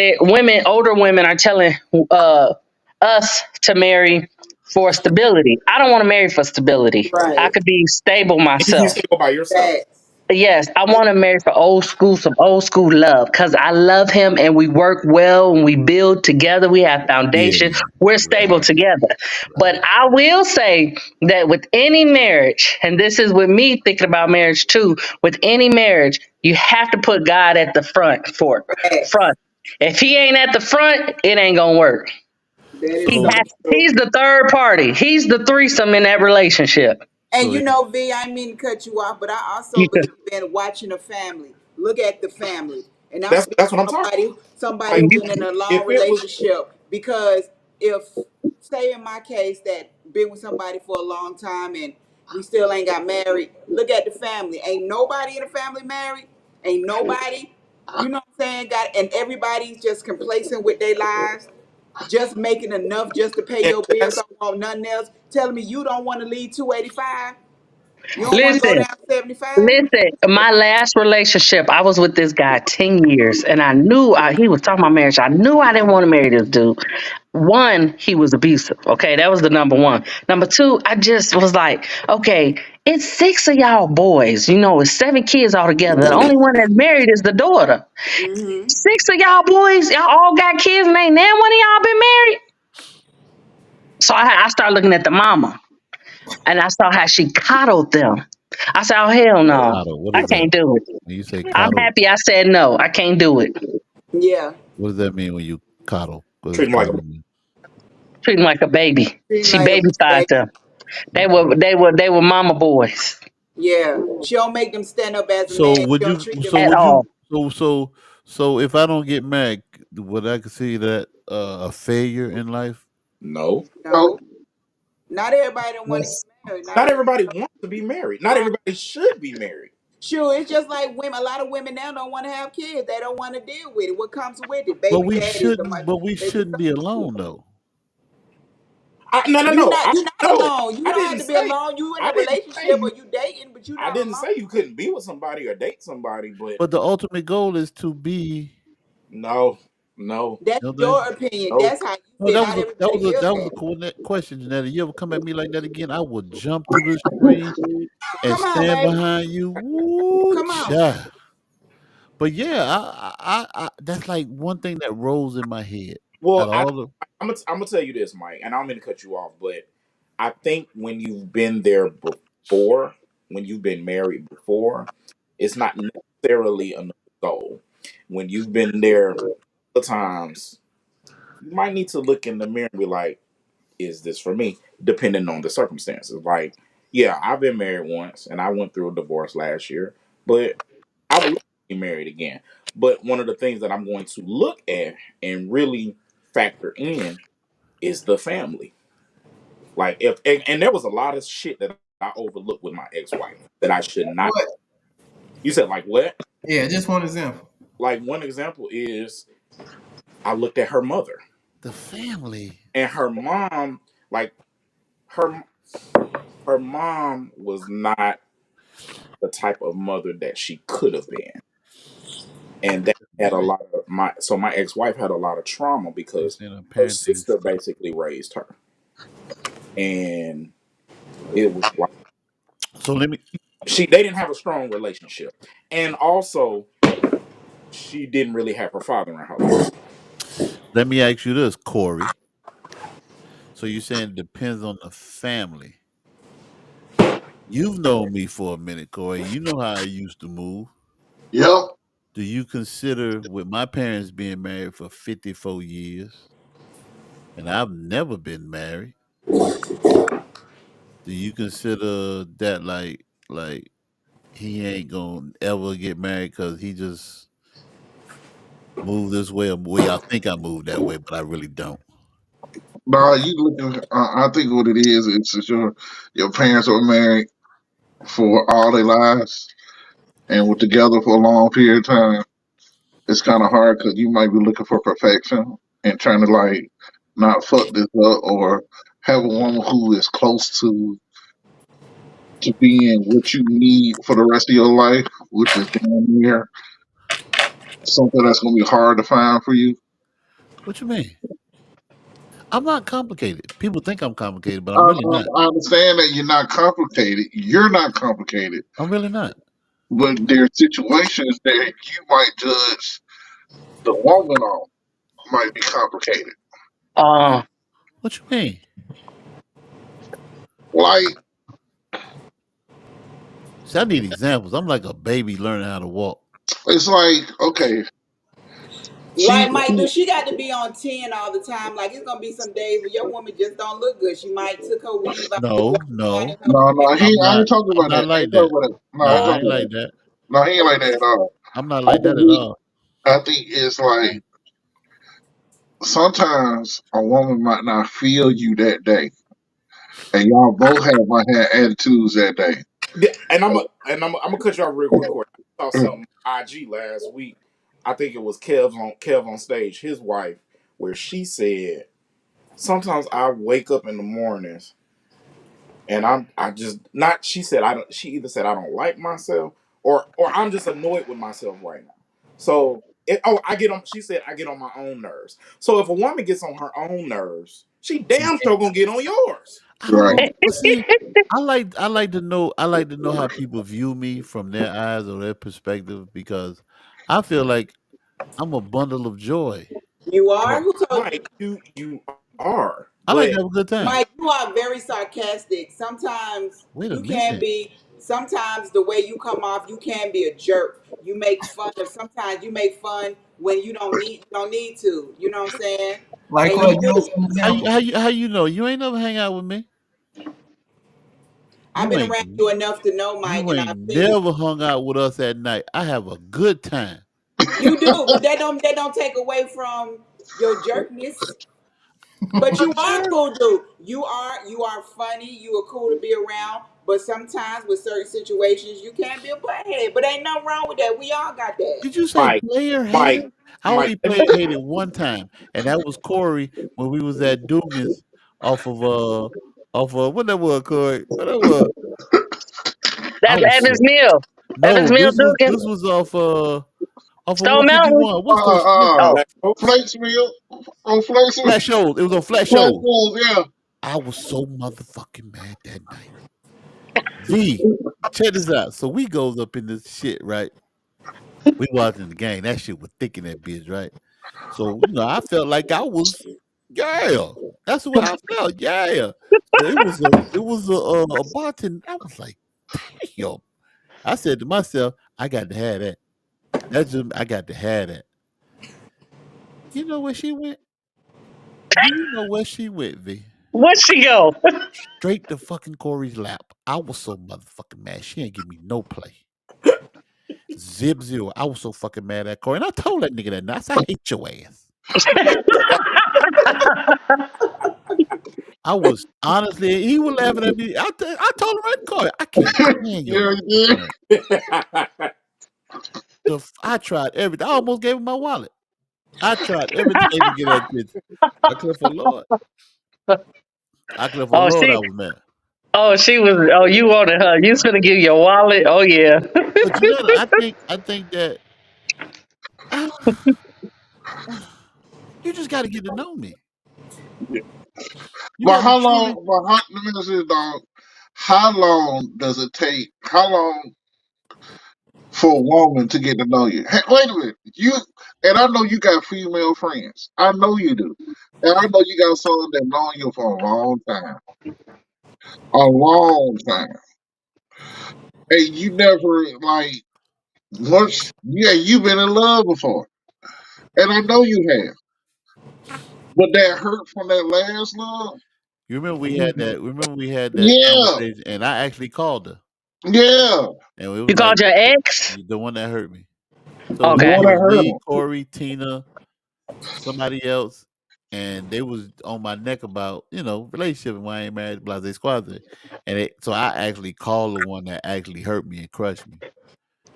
older women are telling uh, us to marry for stability. I don't want to marry for stability. I Right. could be stable And you can myself. still go by yourself. Facts. Yes, I want to marry for some old school love, because I love him and we work well and we build together. We have Yeah. foundation. We're stable Right. together. But Right. I will say that with any marriage, and this is with me thinking about marriage too, with any marriage, you have to put God at the Facts. front. If he ain't at the front, it ain't gonna work. That is He so So has. true. He's the third party. He's the threesome in that relationship. And so you know, V, I didn't mean to cut you off, but I also believe in watching a family. Look at the family. And I'm speaking That's what I'm talking somebody about. who's Like been in a if long it was relationship. Because if, say in my case, that been with somebody for a long time and we still ain't got married, look at the family. Ain't nobody in the family married. Ain't nobody, you know what I'm saying, got, and everybody's just complacent with their lives, just making enough just to pay and your bills, that's don't want nothing else, telling me you don't want to leave 285, you don't want to go Listen. down 75. Listen, my last relationship, I was with this guy 10 years, and I knew he was talking about marriage. I knew I didn't want to marry this dude. One, he was abusive. Okay, that was the number one. Number two, I just was like, okay, it's six of y'all boys. It's seven kids altogether. The only one that's married is the daughter. Mm-hmm. Six of y'all boys, y'all all got kids, and ain't none one of y'all been married. So I started looking at the mama, and I saw how she coddled them. I said, oh, hell no, coddle. What I is that? can't do it. When you say I'm coddle, happy I said no. I can't do it. Yeah, what does that mean when you coddle? What does treat him like a coddle mean? Treat him like a baby. seem She like a babysat baby. them. They Okay. were they were they were mama boys Yeah, she don't make them stand up as a So man. She would don't you? treat them So at as would a man. you? all. So if I don't get married, would I consider that a failure in life? no. No, No, not everybody want to get Yes. Not Not everybody. everybody wants to be married. Not everybody should be married. Sure, it's just like women. A lot of women now don't want to have kids. They don't want to deal with it. What comes with it? But Baby we daddies, the shouldn't. money. But we They shouldn't be alone though. No, no, You're no. not. You're not No. alone. You I don't have didn't to be say. alone. You in I a didn't say relationship or you. you dating, but you're I not didn't alone. say you couldn't be with somebody or date somebody, but But the ultimate goal is to be. no, no, That's You know what I your mean? opinion. no. That's how you No, feel. that Not was a that everybody was a feels that was a that. cool question, Janetta. You ever come at me like that again? I will jump through the screen and Come on, stand baby. behind you. Woo, Come on. child. But yeah, that's like one thing that rolls in my head. Well, Out of all the I'm gonna tell you this, Mike, and I don't mean to cut you off, but I think when you've been there before, when you've been married before, it's not necessarily another goal. When you've been there the times, you might need to look in the mirror and be like, "Is this for me?" Depending on the circumstances. Like, yeah, I've been married once, and I went through a divorce last year, but I would love to be married again. But one of the things that I'm going to look at and really factor in is the family. Like if and there was a lot of shit that I overlooked with my ex-wife that I should not. What? You said like what? Yeah, just one example. Like one example is I looked at her mother the family. and her mom. Like her her mom was not the type of mother that she could have been, and that had a lot of my ex-wife had a lot of trauma You because saying a her parenting? sister basically raised her, and it was like So let me they didn't have a strong relationship, and also she didn't really have her father in her life. let me ask you this, Corey. So you saying it depends on the family. You've known me for a minute, Corey. You know how I used to move. Yep. Do you consider with my parents being married for 54 years and I've never been married, do you consider that like he ain't gonna ever get married because he just moved this way or way I think I moved that way, but I really don't. Nah, you looking? I think what it is that your parents were married for all their lives and were together for a long period of time. It's kind of hard because you might be looking for perfection and trying to like not fuck this up or have a woman who is close to being what you need for the rest of your life, which is damn near something that's gonna be hard to find for you. What you mean? I'm not complicated. People think I'm complicated, but I'm really not. I understand that you're not complicated. You're not complicated, I'm really not. but there are situations that you might judge the woman on might be complicated. Uh, What you mean? Like See, I need examples. I'm like a baby learning how to walk. it's like okay, she Like Mike, do she got to be on 10 all the time? Like it's gonna be some days where your woman just don't look good. She might took her weave out or No, walked around no. in her no, period. I'm I not ain't talking I'm about not that. I like ain't talking that. about that. No, I No, ain't I talking ain't about like that. that. No, he ain't like that at all. I'm not I like that think at all. I think it's like sometimes a woman might not feel you that day, and y'all both might have attitudes that day. Yeah, I'm gonna cut you off real quick, Court. I saw something on IG last week. I think it was Kev on stage, his wife, where she said, "Sometimes I wake up in the mornings and I just not." She said, "I don't." She either said, "I don't like myself," or I'm just annoyed with myself right now. So I get on. She said, "I get on my own nerves." So if a woman gets on her own nerves, she damn sure gonna get on yours. I don't Right. know. But see, I like to know how people view me from their eyes or their perspective because I feel like I'm a bundle of joy. You are? Who told you? Mike, you are, I like to but have a good time. Mike, you are very sarcastic. Sometimes Wait a you can minute. be. Sometimes the way you come off, you can be a jerk. You make fun of. Sometimes you make fun when you don't need to. You know what I'm saying? Like And what? you Give us do. some examples. How you know? You ain't never hang out with me. I've You been ain't around you enough to know, Mike, you and ain't I've seen it. never hung out with us at night. I have a good time. You do, but that don't take away from your jerkness. But you are Sure. cool, dude. You are funny. You are cool to be around. But sometimes with certain situations, you can't be a butthead. But ain't nothing wrong with that. We all got that. Did you say Mike, player hater? Mike, I Mike. only player hated one time, and that was Corey when we was at Dugan's off of what that was, Corey. What that was? I That's was Evans so Mill. Evans no. Mill This Dugan. was off of Stone Mountain. 151. What's the uh, Oh, Black folks. Flakesville, on Flakesville, flat shows? It was on flat shows. Flakesville, yeah. I was so motherfucking mad that night. V, check this out. So we goes up in this shit, right? We watching the game. That shit was thick in that bitch, right? So I felt like I was, yeah. That's what I felt, yeah. So it was a bartender. I was like, damn. I said to myself, I got to have that. I got to have that. You know where she went? Do you know where she went, V? where'd she go? Straight to fucking Corey's lap. I was so motherfucking mad. She ain't give me no play. Zip zero. I was so fucking mad at Corey. And I told that nigga that night. I said, I hate your ass. I was honestly, he was laughing at me. I told him right in Corey, I can't stand your Yeah, you motherfucking ass. I tried everything. I almost gave him my wallet. I tried everything to get that bitch. I could for Lord. I could for Oh, Lord. I she. was mad. Oh, she was. Oh, you wanted her. You was gonna give your wallet. Oh yeah. But Janetta, I think that you just got to get to know me. You But got to how truly. long? Let me ask this, dog. How long does it take? How long for a woman to get to know you? Hey, wait a minute. And I know you got female friends. I know you do, and I know you got some that known you for a long time, and you never like once. Yeah, you've been in love before, and I know you have. But that hurt from that last love. You remember we had that. Remember we had that Yeah, conversation, and I actually called her, yeah. and it You was like called your ex? the one that hurt me. So The Okay. it one that was hurt me, him. Corey, Tina, somebody else, and they was on my neck about relationship and why I ain't married, blase squadron, so I actually called the one that actually hurt me and crushed me,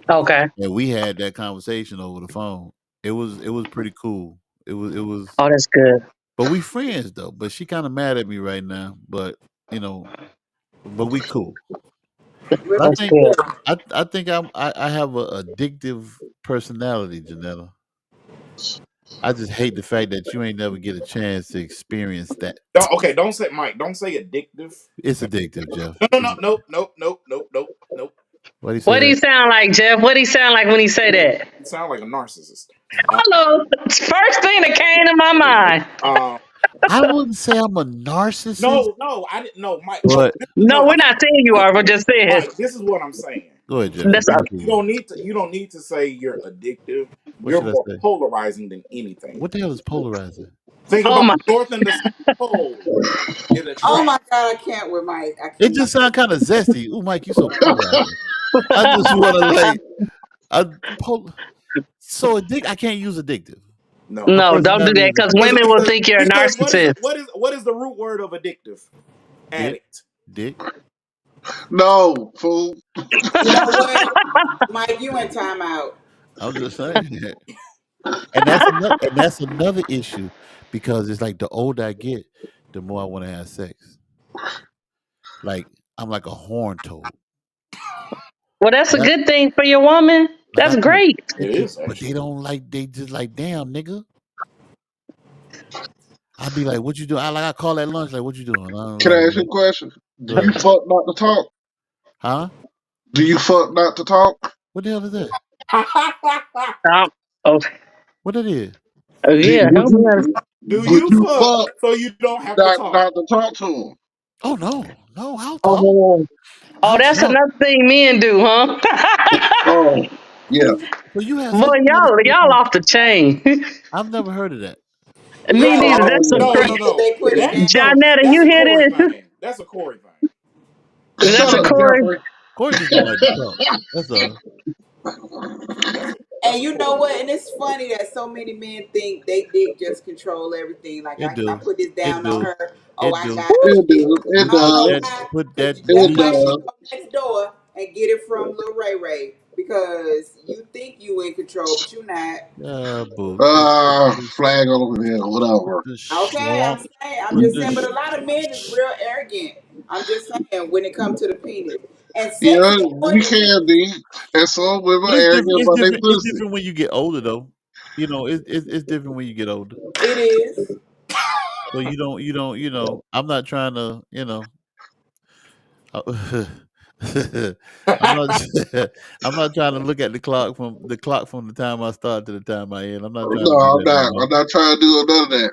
Okay. and we had that conversation over the phone. It was pretty cool. It was, Oh, that's good. but we friends though. But she kind of mad at me right now. But you know, but we cool. We're But I That's think good. good. I think I have a addictive personality, Janetta. I just hate the fact that you ain't never get a chance to experience that. Okay, don't say Mike. Don't say addictive. It's addictive, Jeff. No, no, no, nope, nope, nope, nope, nope, nope. Why do you say What do that? he sound like, Jeff? What do he sound like when he say that? You sound like a narcissist. Hello. First thing that came to my mind. Um, I wouldn't say I'm a narcissist, no, no, I didn't. No, Mike. No, but No, no, we're not saying you are. We're just saying Mike. This is what I'm saying. go ahead, Jeff. that's You a, be You cool. don't need to. You don't need to say you're addictive. What You're should I more say? polarizing than anything. What the hell is polarizing? Think oh about my. the north and the south pole. It Oh attracts. my God, I can't with Mike. I It cannot. just sounds kind of zesty. Ooh, Mike, you so polarizing. I just want to I pol- so I can't use addictive. No, My No, don't do personality that is because because women will because think you're a because narcissist. what is the root word of addictive? dick, Addict. dick. No, fool. You know what, Mike? You in timeout. I'm just saying. And that's another issue because it's like the older I get, the more I want to have sex. Like I'm like a horn toad. Well, that's a Like I, good thing for your woman. like I That's do, great. It is but they actually. don't like. They just like, damn, nigga. I be like, what you doing? I call at lunch, like, what you doing? I'm Can like, I ask you a question? Do go you ahead. fuck not to talk? Huh? Do you fuck not to talk? What the hell is that? Um, oh, What that is? oh, yeah, Would help me you out. Do would you you fuck fuck so you don't have to talk? not to talk to him? Oh no, no, I'll talk. Oh, oh, I'll that's talk. another thing men do, huh? Oh, yeah. So you have Boy, sex with other y'all people? off the chain. I've never heard of that. Me Yeah, neither. that's Oh That's a yeah. No, no, first. no. they put it That down. no. Johnetta, That's you a hear Corey this? thing. That's a Corey thing. That's Shut a up, Corey. Jeffrey. Corey just don't like to talk. That's all. That's a And And you know what? And it's funny that so many men think they dick just control everything. Like It I do. put this It down on do. her. Oh, It I do. got It this. does. It I don't Put know that does. why, put because that that's It deep why she does. go next door and get it from Lil Ray Ray because you think you in control, but you not. boo. Flag over here, whatever. The Okay, schlong I'm put just the saying, but sh- a lot of men is real arrogant. I'm just saying when it comes to the penis. And sexy Yeah, we Jordan, can be. And some women but it's different. arrogant It's about their different. It's pussy. different when you get older, though. It's different when you get older. it is. So you don't. I'm not trying to. uh, I'm not. I'm not trying to look at the clock from the time I start to the time I end. I'm not trying No, to do I'm that no not. more. I'm not trying to do none of that.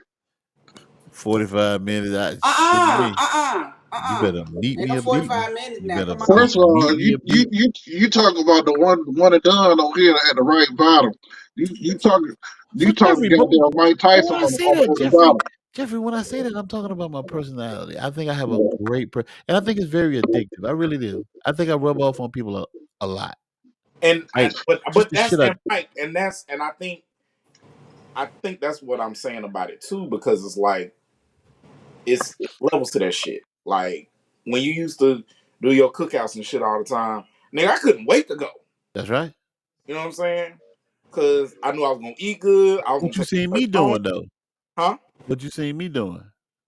45 minutes. Shit Uh-uh, me. uh-uh, You uh-uh. better meet Ain't me no a beating. 45 minutes You now. better Come on. meet, First of meet all, me a beating. you talk about the one and done on here at the right bottom. You talking So Jeffrey, goddamn Mike but Tyson when I say on that, the bottom. Jeffrey, when I say that, I'm talking about my personality. I think I have a great, and I think it's very addictive. I really do. I think I rub off on people a lot. Like just But the that's shit I. and right, and I think that's what I'm saying about it too, because it's like it's levels to that shit. Like when you used to do your cookouts and shit all the time, nigga, I couldn't wait to go. That's right. You know what I'm saying? Because I knew I was gonna eat good. I was gonna What you take seen the me person home. doing though? Huh? What you seen me doing?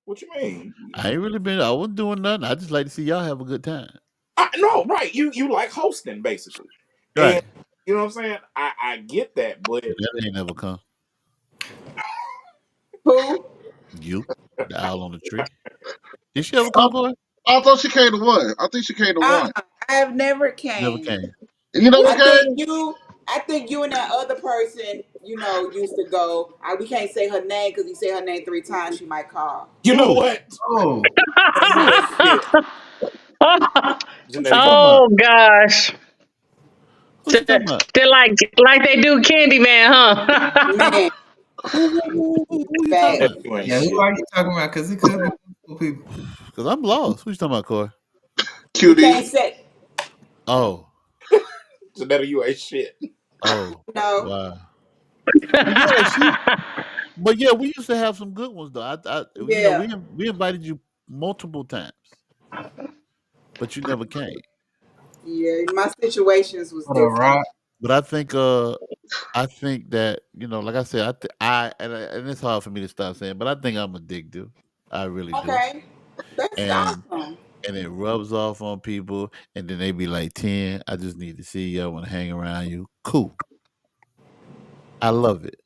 What you mean? I ain't really been. I wasn't doing nothing. I just like to see y'all have a good time. No, right. You like hosting basically, and Right. you know what I'm saying. I get that, but But that ain't never come. Who? You, the owl on the tree. Did she ever I, come, Corey? I thought she came to one. I think she came to one. I have never Never came. came. You know I what think came? you and that other person, used to go. We can't say her name because you say her name 3 times, she might call. you know Who? what? Oh, Janetta, you ain't shit. Who Janetta, you you talking about? Oh gosh. Who you talking about? They're like they do Candyman, huh? Man, Who you talking facts. Janetta, about? you ain't yeah. Who shit. are you talking about? Because it could be multiple people. Because I'm lost. Who you talking about, Corey? We QD. can't say Oh, Janetta, you ain't shit. oh, no. wow. But yeah, we used to have some good ones though. Yeah, We invited you multiple times, but you never came. yeah. My situations was What up, different. Rob? But I think that like I said, and it's hard for me to stop saying, but I think I'm addictive. I really do, Okay, that's and awesome. it rubs off on people, and then they be like, 10, I just need to see you. I want to hang around you. Cool. I love it.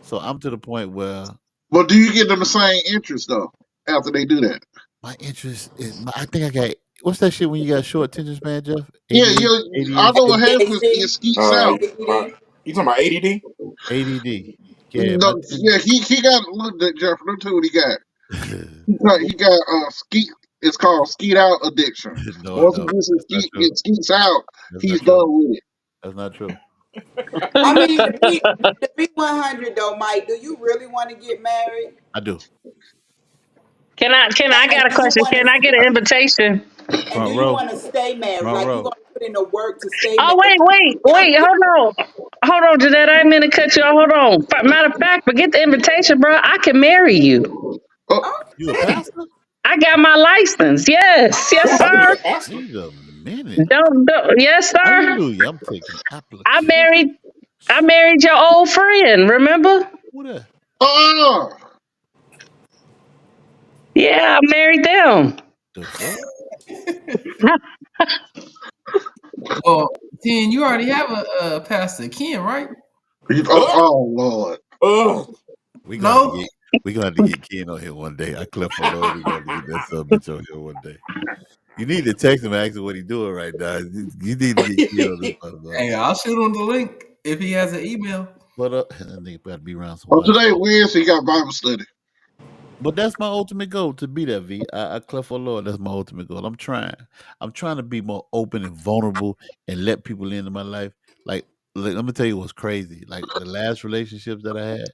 So I'm to the point where But do you get them the same interest though after they do that? my interest is, I think I got, what's that shit when you got short attention span, Jeff? Yeah, 88, I know ADHD, what happens. It ADHD, skeets out. You talking about ADD? ADD. Yeah, my No, yeah, he got look at Jeff. Look to what he got. He got skeet. It's called skeet out addiction. no, I Once he don't. gets his That's not true. skeets out, That's he's not done true. with it. That's not true. I mean, to be 100 though, Mike. Do you really want to get married? I do. Can I And got a do you question. want Can to? I get an invitation? And do Front you row. want to stay married? Front Like you row. gonna put in the work to stay Oh married? wait, hold on, Jeanette. I ain't mean to cut you off. Hold on. Matter of fact, forget the invitation, bro. I can marry you. Oh, You a Okay. pastor? I got my license. Yes, Yeah, I can be sir. a pastor. Wait a minute. Don't. Yes, sir. Hallelujah. I'm taking I applications. married. I married your old friend. Remember? Who that? oh, Yeah, I married them. The fuck? Well, Ten, you already have a Pastor Ken, right? Ugh, Lord. ugh. We gonna have to No. get we gonna have to get Ken on here one day. I cleft for Lord. We gonna have to get that son bitch on here one day. You need to text him and ask him what he doing right now. You need to get Ken on this motherfucker. Hey, I'll shoot him the link if he has an email. But that nigga better be around some Oh, wife. today Wednesday, he got Bible study. But that's my ultimate goal, to be that V. I cleft for Lord. That's my ultimate goal. I'm trying. I'm trying to be more open and vulnerable and let people into my life. Like, let me tell you what's crazy. Like the last relationships that I had,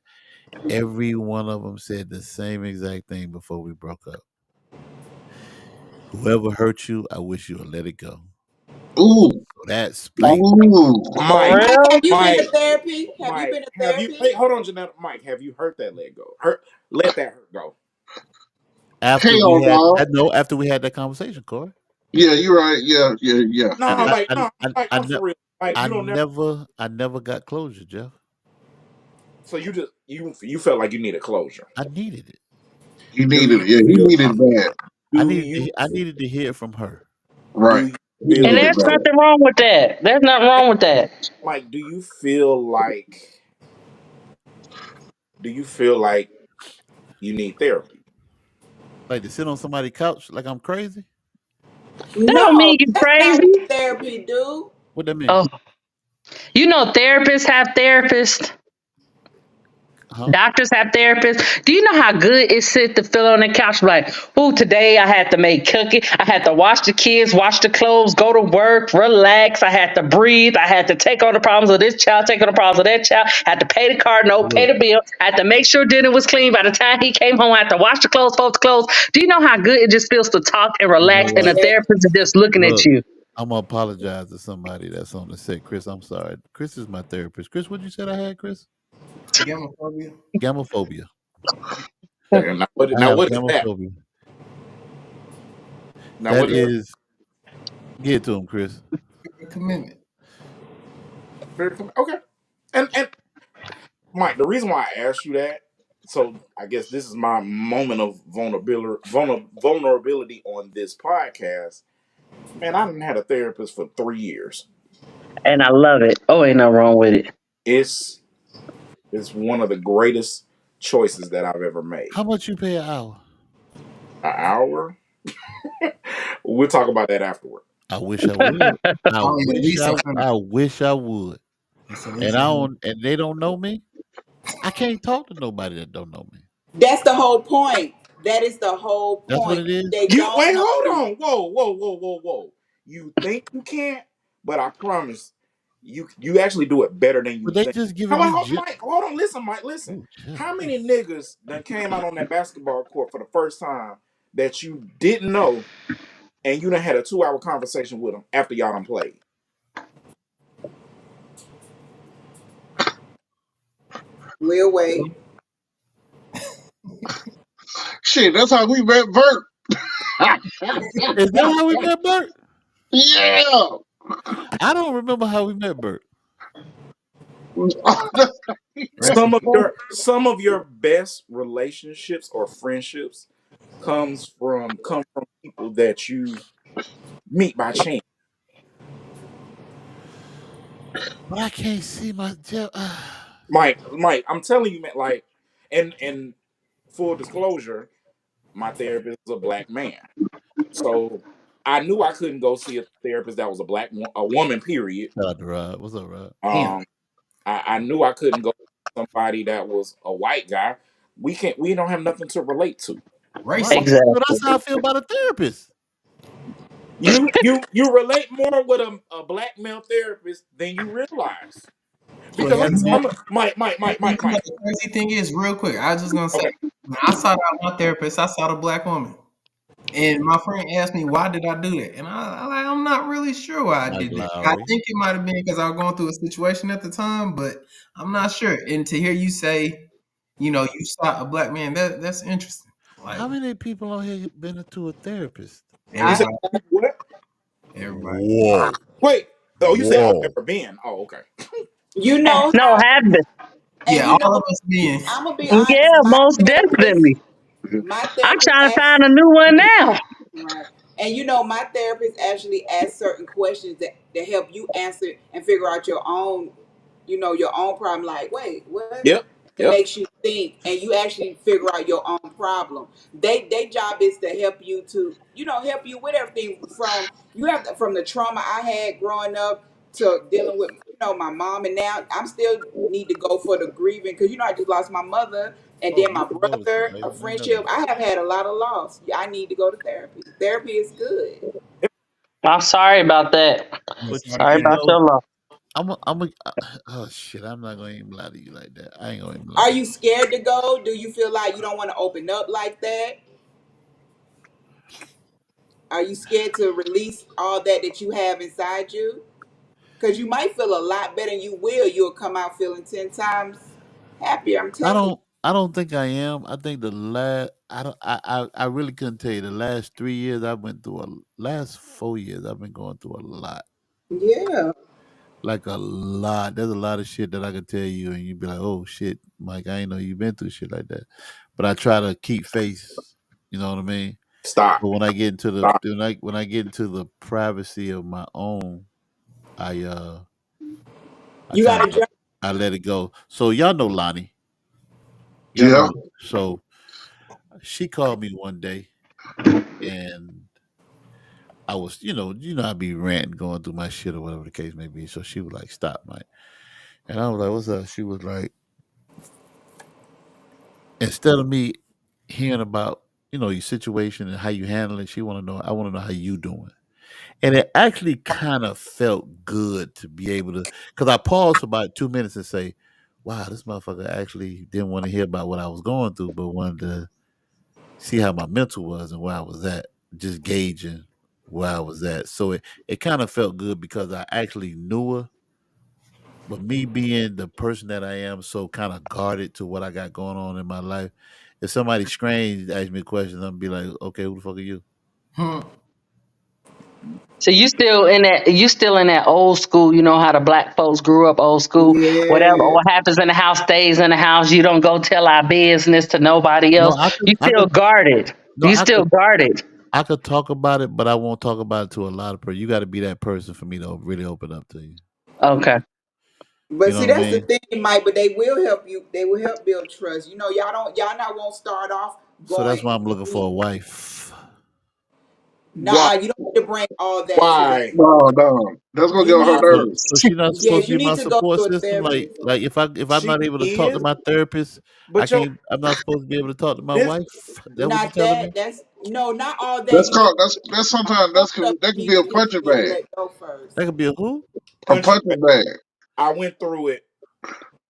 every one of them said the same exact thing before we broke up. Whoever hurt you, I wish you would let it go. Ooh, So that's playing. ooh. For Mike, Mike, real? have you been to Mike, therapy? Have you Mike, been to have you? therapy? Hey, hold on, Janetta. Mike, have you hurt that leg go? Let that hurt go. After we Hell had, no. I know after we had that conversation, Corey. Yeah, you're right. Yeah, yeah, yeah. No, I, I, like I, no, I, like I, I'm ne- for real. Like I you don't never. never got closure, Jeff. So you just you felt like you needed closure. I needed it. He Do needed you it. Yeah, he feel? needed that. Do you? I needed to hear it from her. Right. Do you He And needed feel? there's that. nothing wrong with that. There's nothing wrong with that. Like, do you feel like you need therapy? Like to sit on somebody's couch like I'm crazy. That don't No, mean you that's not what crazy. therapy do. What that mean? Oh, you know therapists have therapists. Huh? Doctors have therapists. Do you know how good it sits to feel on the couch like, oh, today I had to make cookie. I had to wash the kids, wash the clothes, go to work, relax. I had to breathe. I had to take on the problems of this child, take on the problems of that child. I had to pay the car note, pay Look, the bill. I had to make sure dinner was clean. By the time he came home, I had to wash the clothes, fold the clothes. Do you know how good it just feels to talk and you know relax and the what? Yeah. therapist is just looking at Look, you? I'm gonna apologize to somebody that's on the set. Chris, I'm sorry. Chris is my therapist. Chris, what you said I had, Chris? Gamophobia. Gamophobia. Okay, now what? I Now have what is that? gamophobia. Now That what is is get it to him, Chris. commitment? Okay. And Mike, the reason why I asked you that, so I guess this is my moment of vulnerability on this podcast. Man, I didn't had a therapist for 3 years. And I love it. Oh, ain't nothing wrong with it. It's it's one of the greatest choices that I've ever made. How much you pay an hour? An hour. We'll talk about that afterward. I wish I would. Probably at least 100. I wish I would. It's at And least I 100. don't and they don't know me. I can't talk to nobody that don't know me. That's the whole point. That is the whole That's what point. it is. They You don't wait, know hold you. on. Whoa. You think you can't, but I promise you actually do it better than you But they think. just How giving me about Mike? Hold on, listen, Mike, listen. oh shit. How many niggas that came out on that basketball court for the first time that you didn't know and you done had a 2 hour conversation with them after y'all done played? We'll wait. Shit, that's how we met Bert. Is that how we met Bert? Yeah. I don't remember how we met Bert. Rest in Some of your best relationships or friendships come from people that you meet by chance. But I can't see my Jeff. Mike, I'm telling you, man. Like, and full disclosure, my therapist is a black man, so I knew I couldn't go see a therapist that was a woman. Period. Shout out to Rod. What's up, Rod? Damn. Um, I knew I couldn't go see somebody that was a white guy. We don't have nothing to relate to. Right. So racism. Exactly. So that's how I feel about a therapist. you relate more with a black male therapist than you realize. So Because have you met Mike. The crazy thing is, real quick, I was just gonna say, Okay. when I sought out my therapist, I saw a black woman. And my friend asked me, why did I do that? And I'm not really sure why I Mike did that. I Lowry? think it might have been because I was going through a situation at the time, but I'm not sure. And to hear you say, you saw a black man, that's interesting. Like How many people on here been to a therapist? You I said everybody, what? everybody. Whoa. Wait. Oh, you said I've Whoa. never been. Oh, okay. you know No, how have been. and Yeah, you know all of us being. I'm gonna be honest, Yeah, most definitely. my I'm therapist trying to asked find a new one now. right. And my therapist actually asks certain questions that help you answer and figure out your own, your own problem. Like, wait, what? Yep. It Yep. makes you think, and you actually figure out your own problem. They job is to help you help you with everything from the trauma I had growing up to dealing with my mom, and now I'm still need to go for the grieving because I just lost my mother, and Oh, then my my condolences, brother, man. a I ain't never friendship. I have had a lot of loss. I need to go to therapy. Therapy is good. I'm sorry about that. Yes, but sorry to Sorry hear you about that. know, your loss. I'm a oh shit, I'm not gonna even lie to you like that. I ain't gonna even lie Are to you. you scared to go? Do you feel like you don't want to open up like that? Are you scared to release all that you have inside you? Because you might feel a lot better, and you will. You'll come out feeling 10 times happier. I'm I telling you. don't. I don't think I am. I think the last. I don't. I really couldn't tell you. The last 3 years I went through a. Last 4 years I've been going through a lot. Yeah. Like a lot. There's a lot of shit that I could tell you, and you'd be like, "Oh shit, Mike, I ain't know you've been through shit like that." But I try to keep faith. You know what I mean? Stop. But when I get into the Stop. when I get into the privacy of my own, I I You got kind to of jump. I let it go. So y'all know Lonnie. Y'all Yeah. know. So she called me one day, and I was, I'd be ranting, going through my shit or whatever the case may be. So she was like, "Stop, Mike," and I was like, "What's up?" She was like, instead of me hearing about your situation and how you handle it, she want to know. I want to know how you doing. And it actually kind of felt good to be able to, because I paused for about 2 minutes and say, "Wow, this motherfucker actually didn't want to hear about what I was going through, but wanted to see how my mental was and where I was at, just gauging where I was at." So it kind of felt good because I actually knew her, but me being the person that I am, so kind of guarded to what I got going on in my life. If somebody strange asks me a question, I'm be like, "Okay, who the fuck are you?" Hmm. So you still in that old school, you know how the black folks grew up old school. Whatever Yeah. what happens in the house stays in the house. You don't go tell our business to nobody No, else. You I still could, guarded. no, You still guarded. I could talk about it, but I won't talk about it to a lot of people. You got to be that person for me to really open up to you. Okay. You But know see, what I that's the mean? thing, Mike. But they will help you. They will help build trust. Y'all not won't start off So that's going. why I'm looking for a wife. Why? Nah, you don't need to bring all that to the. Why? No, no. That's gonna get You on her need Why? to. nerves. So she's not Yeah, supposed to you be need my to go support to a system. Like therapist. if I'm She not able to talk to is, my therapist, but yo, I'm not supposed to be able to talk to my this wife. That what you Not telling that. me? That's no, not all that. That's You need called that's sometimes some that's stuff that you could need be a to punching you need to bag. let go first. That could be a who? A punching bag. punching bag. I went through it.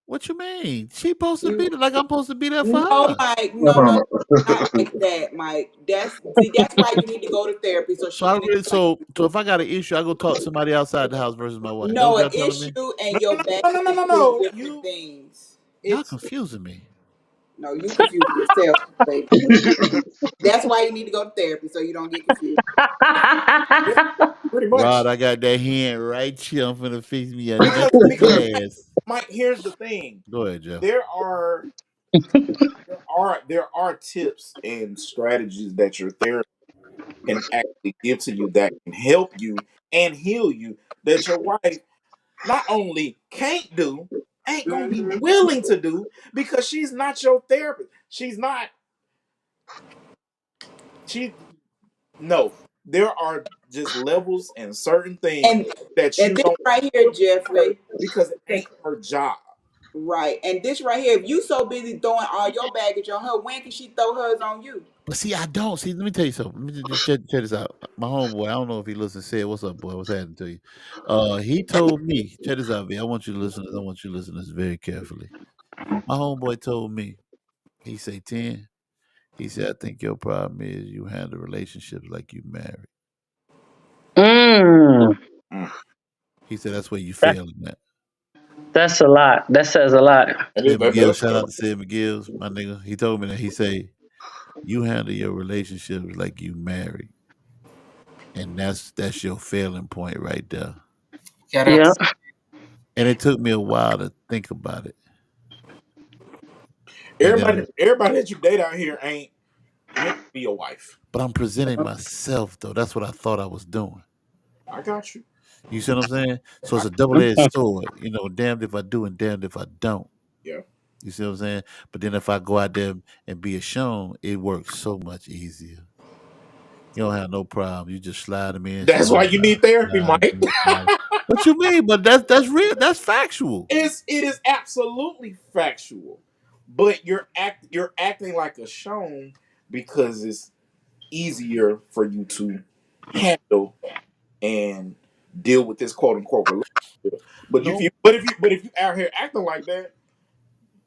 What you mean? She supposed to You be there like I'm supposed to be there for no, her. Mike. No, No, no, no, no. not like that, Mike. That's why you need to go to therapy so So she I can really explain. so if I got an issue, I go talk to somebody outside the house versus my wife. That what No, an y'all telling me? issue and No, your no, no, baggage no, no, is no, two no. different You, things. Y'all it's confusing me. No, you confusing yourself, baby. That's why you need to go to therapy so you don't get confused. yeah, pretty Rod, much I got that hand right here. I'm finna fix me a because knuckle ass. Mike, here's the thing. Go ahead, Joe. There are there are tips and strategies that your therapist can actually give to you that can help you and heal you that your wife not only can't do, ain't gonna be Hmm. willing to do because she's not your therapist. She's not. She no. There are just levels and certain things And that and you this don't right here, tell her Jeffrey, because it ain't her job. right? And this right here, if you so busy throwing all your baggage on her, when can she throw hers on you? But see, I don't. See, let me tell you something. Let me just check this out. My homeboy, I don't know if he listens, said, "What's up, boy? What's happening to you?" He told me, check this out, V. I want you to listen to this. I want you to listen to this very carefully. My homeboy told me, he say, 10, he said, "I think your problem is you handle relationships like you married." Mm. Mm. He said, "That's where you That, failing at." that's a lot. That says a lot. Sid That McGill, does shout feel out like to Sid McGill's, my nigga. He told me that. He say, "You handle your relationships like you married." And that's your failing point right there. Shout out Yeah. to And it took me a while to think about it. And then everybody that you date out here ain't meant to be a wife. but I'm presenting myself though. That's what I thought I was doing. I got you. You see what I'm saying? So I, it's a double edged sword. Damned if I do and damned if I don't. yeah. You see what I'm saying? But then if I go out there and be a shown, it works so much easier. You don't have no problem. You just slide them in, That's why you need therapy, Mike. slide. What you mean? But that's real. That's factual. It is absolutely factual, but you're acting like a shown because it's easier for you to handle and deal with this quote unquote relationship. No, But if you out here acting like that,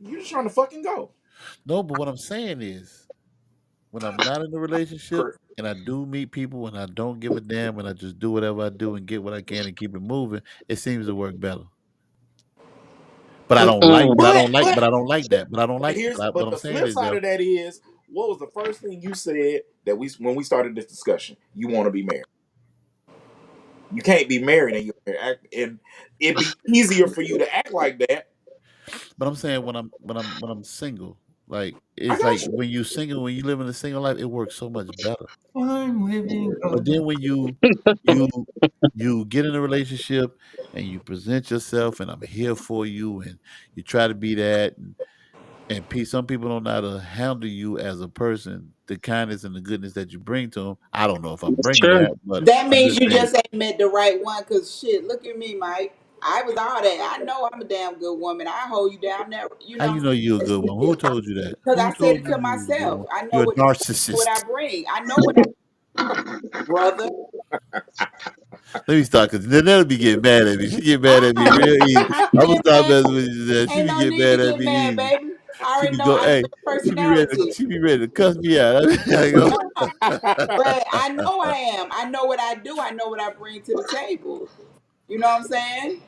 you're just trying to fucking go. no. But what I'm saying is, when I'm not in a relationship Correct. and I do meet people and I don't give a damn and I just do whatever I do and get what I can and keep it moving, it seems to work better. But I don't like, Mm-mm. but I don't But like, but I don't like that. But I don't like, here's what but I'm the saying flip is, side Jeff, of that is, what was the first thing you said that we when we started this discussion? You want to be married. You can't be married and and it'd be easier for you to act like that. but I'm saying when I'm single, like I it's like got you. when you single, when you live in a single life, it works so much better. I'm living But on. then when you you get in a relationship and you present yourself and I'm here for you and you try to be that and some people don't know how to handle you as a person, the kindness and the goodness that you bring to them. I don't know if I'm It's bringing true. that, but That I'm means just you saying. just ain't met the right one. Cause shit, look at me, Mike. I was all that. I know I'm a damn good woman. I hold you down there. You How know you what know you're a I'm good saying? one? Who told you that? Because Who I said told it you to you was a good myself. one? I know You're a what I narcissist. bring. I know what I brother. Let me stop because then they'll be getting mad at me. She get mad at me I, real easy. I I'm ain't gonna get stop mad. messing with you. Today. She Ain't be no getting need to mad at get me mad, easy. baby. I She already be know go, I know hey, your she be ready. personality. She be ready to cuss me out. I go, No, but I know I am. I know what I do. I know what I bring to the table. You know what I'm saying?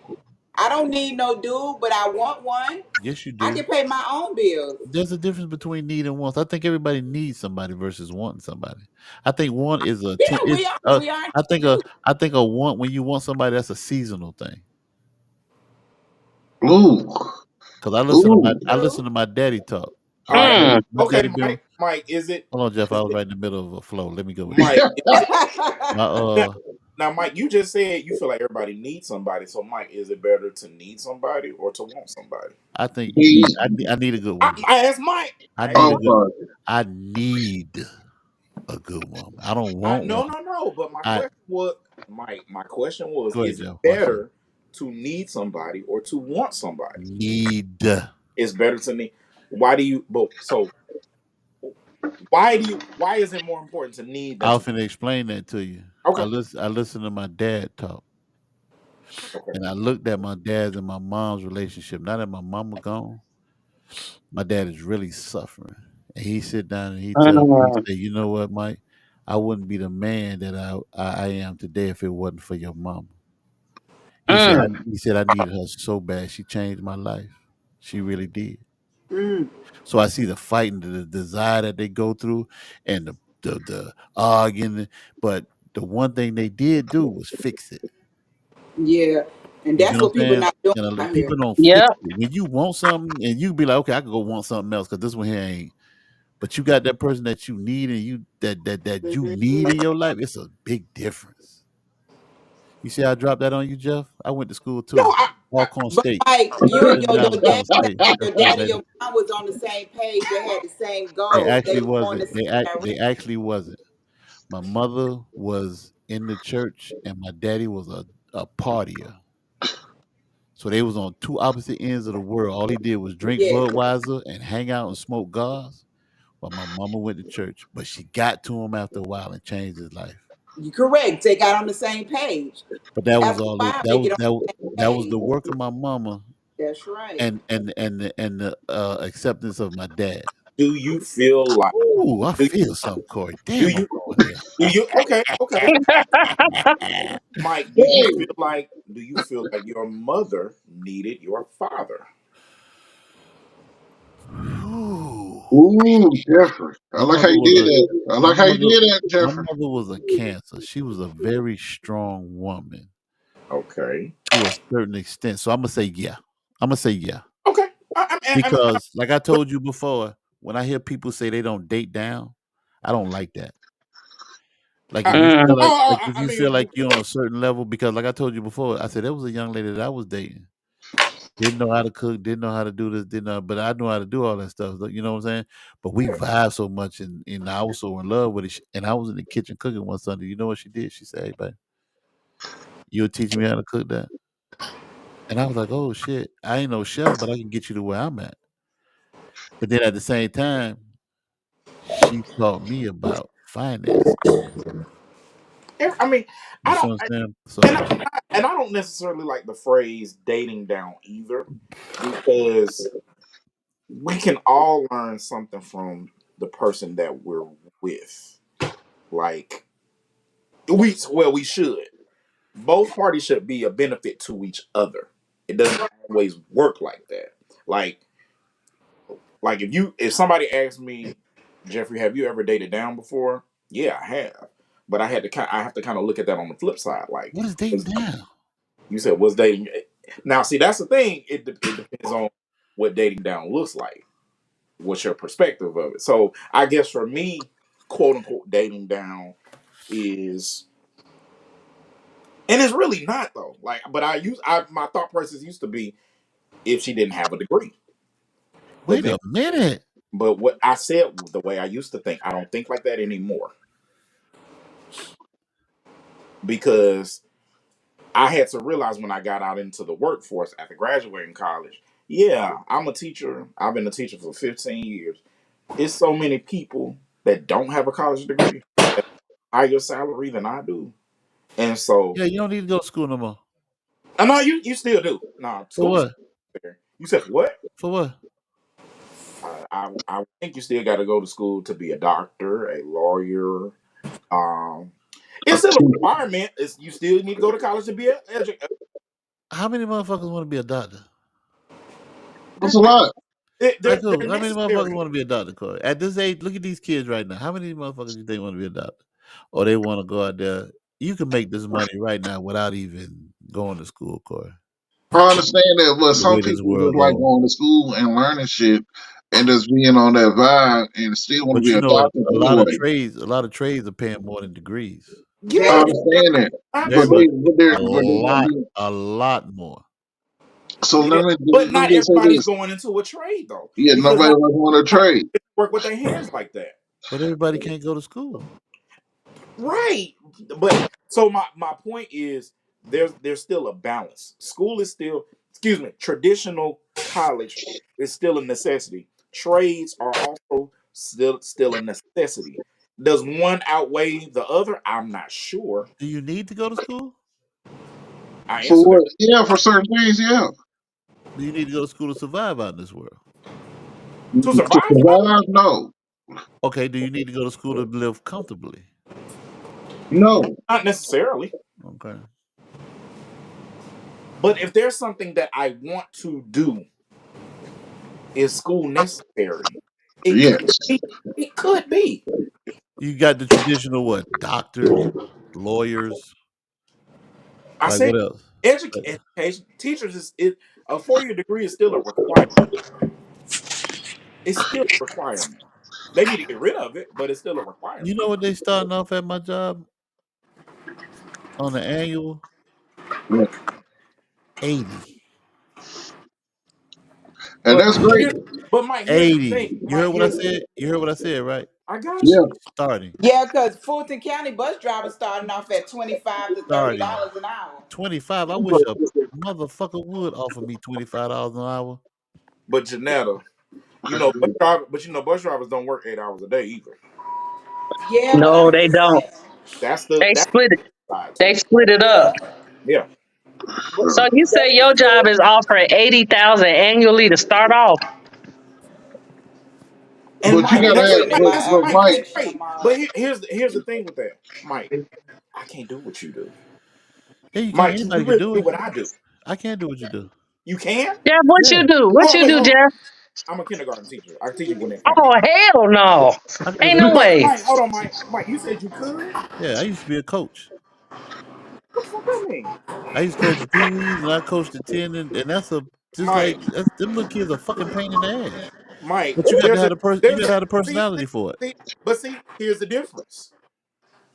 I don't need no dude, but I want one. yes, you I do. can pay my own bills. There's a difference between need and wants. I think everybody needs somebody versus wanting somebody. I think one is a Yeah, we it's are. We are. I think a want when you want somebody that's a seasonal thing. Ooh, Cause ooh. I True. listen to my daddy talk. All right. Mm. My Okay, daddy been Mike, is it hold on, Jeff. I is was it right in the middle of a flow. Let me go with this. Mike, is it My now, now, Mike, you just said you feel like everybody needs somebody. So Mike, is it better to need somebody or to want somebody? I think you need He, I need a good woman. I asked Mike. I I asked need oh, a Mike. good sorry. I need a good woman. I don't want No, one. no, no. But my I question was, Mike, my question was, go ahead, is it Jeff. Watch this. better to need somebody or to want somebody? Need. It's better to need. Why do you? But so why do you? Why is it more important to need than I'll to? finna explain that to you. Okay. I listen to my dad talk. Okay. And I looked at my dad's and my mom's relationship. Now that my mama gone, my dad is really suffering. And he sit down and he tell me, he Mm. say, you know what, Mike? I wouldn't be the man that I am today if it wasn't for your mama. Mm. He said I needed her so bad. She changed my life. She really did. Mm, So I see the fighting, the desire that they go through, and the arguing. But the one thing they did do was fix it. yeah, and You see that's what I'm what people saying? not doing And out here. people don't fix Yep. it. When you want something, and you be like, okay, I could go want something else because this one here ain't. But you got that person that you need, and that you need Mhm. in your life. It's a big difference. You see, how I dropped that on you, Jeff. I went to school No, too, Alcorn But State. Mike, you and Sit your down your with dad, Alcorn State. your That's right, dad and baby. your mom was on the same page. They had the same They goals. They actually was going the wasn't. same direction. They actually wasn't. My mother was in the church, and my daddy was a partier. So they was on two opposite ends of the world. All he did was drink Yes, Budweiser and hang out and smoke cigars. But my mama went to church, but she got to him after a while and changed his life. you correct. They got on the same page. But that was After all. a while, they get on the That same was the page. work of my mama That's right. and the acceptance of my dad. do you feel like Ooh, I do, feel something, Corey. do Damn, I'm you going there. do you okay, Mike, do you feel like your mother needed your father? Ooh. Ooh, Jeffrey. I My like how mother you was did a that. I like how you did that, my Jeffrey. mother was a cancer. She was a very strong woman Okay. to a certain extent. So I'm gonna say yeah. I'm gonna say yeah. Okay. Because like I told you before, when I hear people say they don't date down, I don't like that. Like I, if you Mm. feel like I if you feel mean, like you're on a certain level, because like I told you before, I said there was a young lady that I was dating. Didn't know how to cook, didn't know how to do this, didn't know, but I knew how to do all that stuff. You know what I'm saying? But we vibe so much, and I was so in love with it. And I was in the kitchen cooking one Sunday. You know what she did? She said, "Hey, babe, you'll teach me how to cook that." And I was like, "Oh shit, I ain't no chef, but I can get you to where I'm at." But then at the same time, she taught me about finances. I mean, You I see don't, what I'm saying? and So I don't necessarily like the phrase dating down either, because we can all learn something from the person that we're with. with. Like we should. Both parties should be a benefit to each other. It doesn't always work like that. Like if somebody asks me, Jeffrey, have you ever dated down before? Yeah, I have. But I have to kind of look at that on the flip side. Like What is dating down? you said, what's dating? Now, see, that's the thing. It depends on what dating down looks like. What's your perspective of it? So I guess for me, quote unquote, dating down is, and it's really not though. Like, but my thought process used to be if she didn't have a degree. But Wait then, a minute. but what I said, the way I used to think, I don't think like that anymore because I had to realize when I got out into the workforce after graduating college. Yeah, I'm a teacher. I've been a teacher for 15 years. It's so many people that don't have a college degree that have higher salary than I do. And so, Yeah, you don't need to go to school no more. no, you still do. No, For school's what? there. You said what? For what? I think you still got to go to school to be a doctor, a lawyer. Um, it's still a requirement. You still need to go to college to be an educator. How many motherfuckers want to be a doctor? That's a lot. Like They're who? How many motherfuckers necessary. want to be a doctor, Corey? At this age, look at these kids right now. How many motherfuckers do you think want to be a doctor? Or they want to go out there? You can make this money right now without even going to school, Corey. I understand that, but The some way this people just world like going. going to school and learning shit and just being on that vibe and still want to But be you a know, doctor anyway. a lot of trades are paying more than degrees. I Yeah, understand that, Very but absolutely. much. they're gonna be. A lot more. So Yeah, but let me not just say everybody's this. going into a trade though, Yeah, because nobody not was want to everybody trade. work with their hands like that. But everybody can't go to school. Right. But so my point is there's still a balance. School is still, excuse me, traditional college is still a necessity. Trades are also still a necessity. Does one outweigh the other? I'm not sure. Do you need to go to school? I For answered that what? Yeah, for certain things, yeah. Do you need to go to school to survive out in this world? to To survive. survive, no, Okay, do you need to go to school to live comfortably? no. Not necessarily. Okay. But if there's something that I want to do, is school necessary? It could Yes. be. It could be. You got the traditional what? Doctors, lawyers, I like said what else? education. Teachers is it a 4 year degree is still a requirement. It's still a requirement. They need to get rid of it, but it's still a You requirement. know what they starting off at my job on the annual? Yeah. 80. And But that's great. here, but Mike, here's the thing. 80. You Mike, heard what I here's the thing. said? You heard what I said, right? I got Yeah. you. Starting. Yeah, because Fulton County bus drivers starting off at $25 to Starting. $30 an hour. 25. I wish a motherfucker would offer me $25 an hour. But Janetta, bus drivers don't work 8 hours a day either. Yeah, but No, I'm they just don't. saying. They That's split it. the side They to it. split it Yeah, up. Yeah. So you say that your is job true. is offering 80,000 annually to start off? And But you I Mike, be gotta that's putting in my that's but Mike. That's Mike, application great. tomorrow. But here's the thing with that, Mike. I can't do what you do, Yeah, you can't. Mike. Can you Anybody can really do do it. what I do? I can't do what you do. You can. Jeff, what Yeah, you do? What you Wait, do, hold on. Jeff? I'm a kindergarten teacher. I teach in Gwinnett County. Oh, hell no. I could Ain't have. no Wait, way. Mike, hold on, Mike. Mike, you said you could. Yeah, I used to be a coach. What the fuck that mean? I used to coach the Pee Wees and I coached the 10, and that's a just like Mike, them little kids are fucking pain in the ass. Mike, But you got to there's a have you got there's to a have the personality for it. see, but see, here's the difference.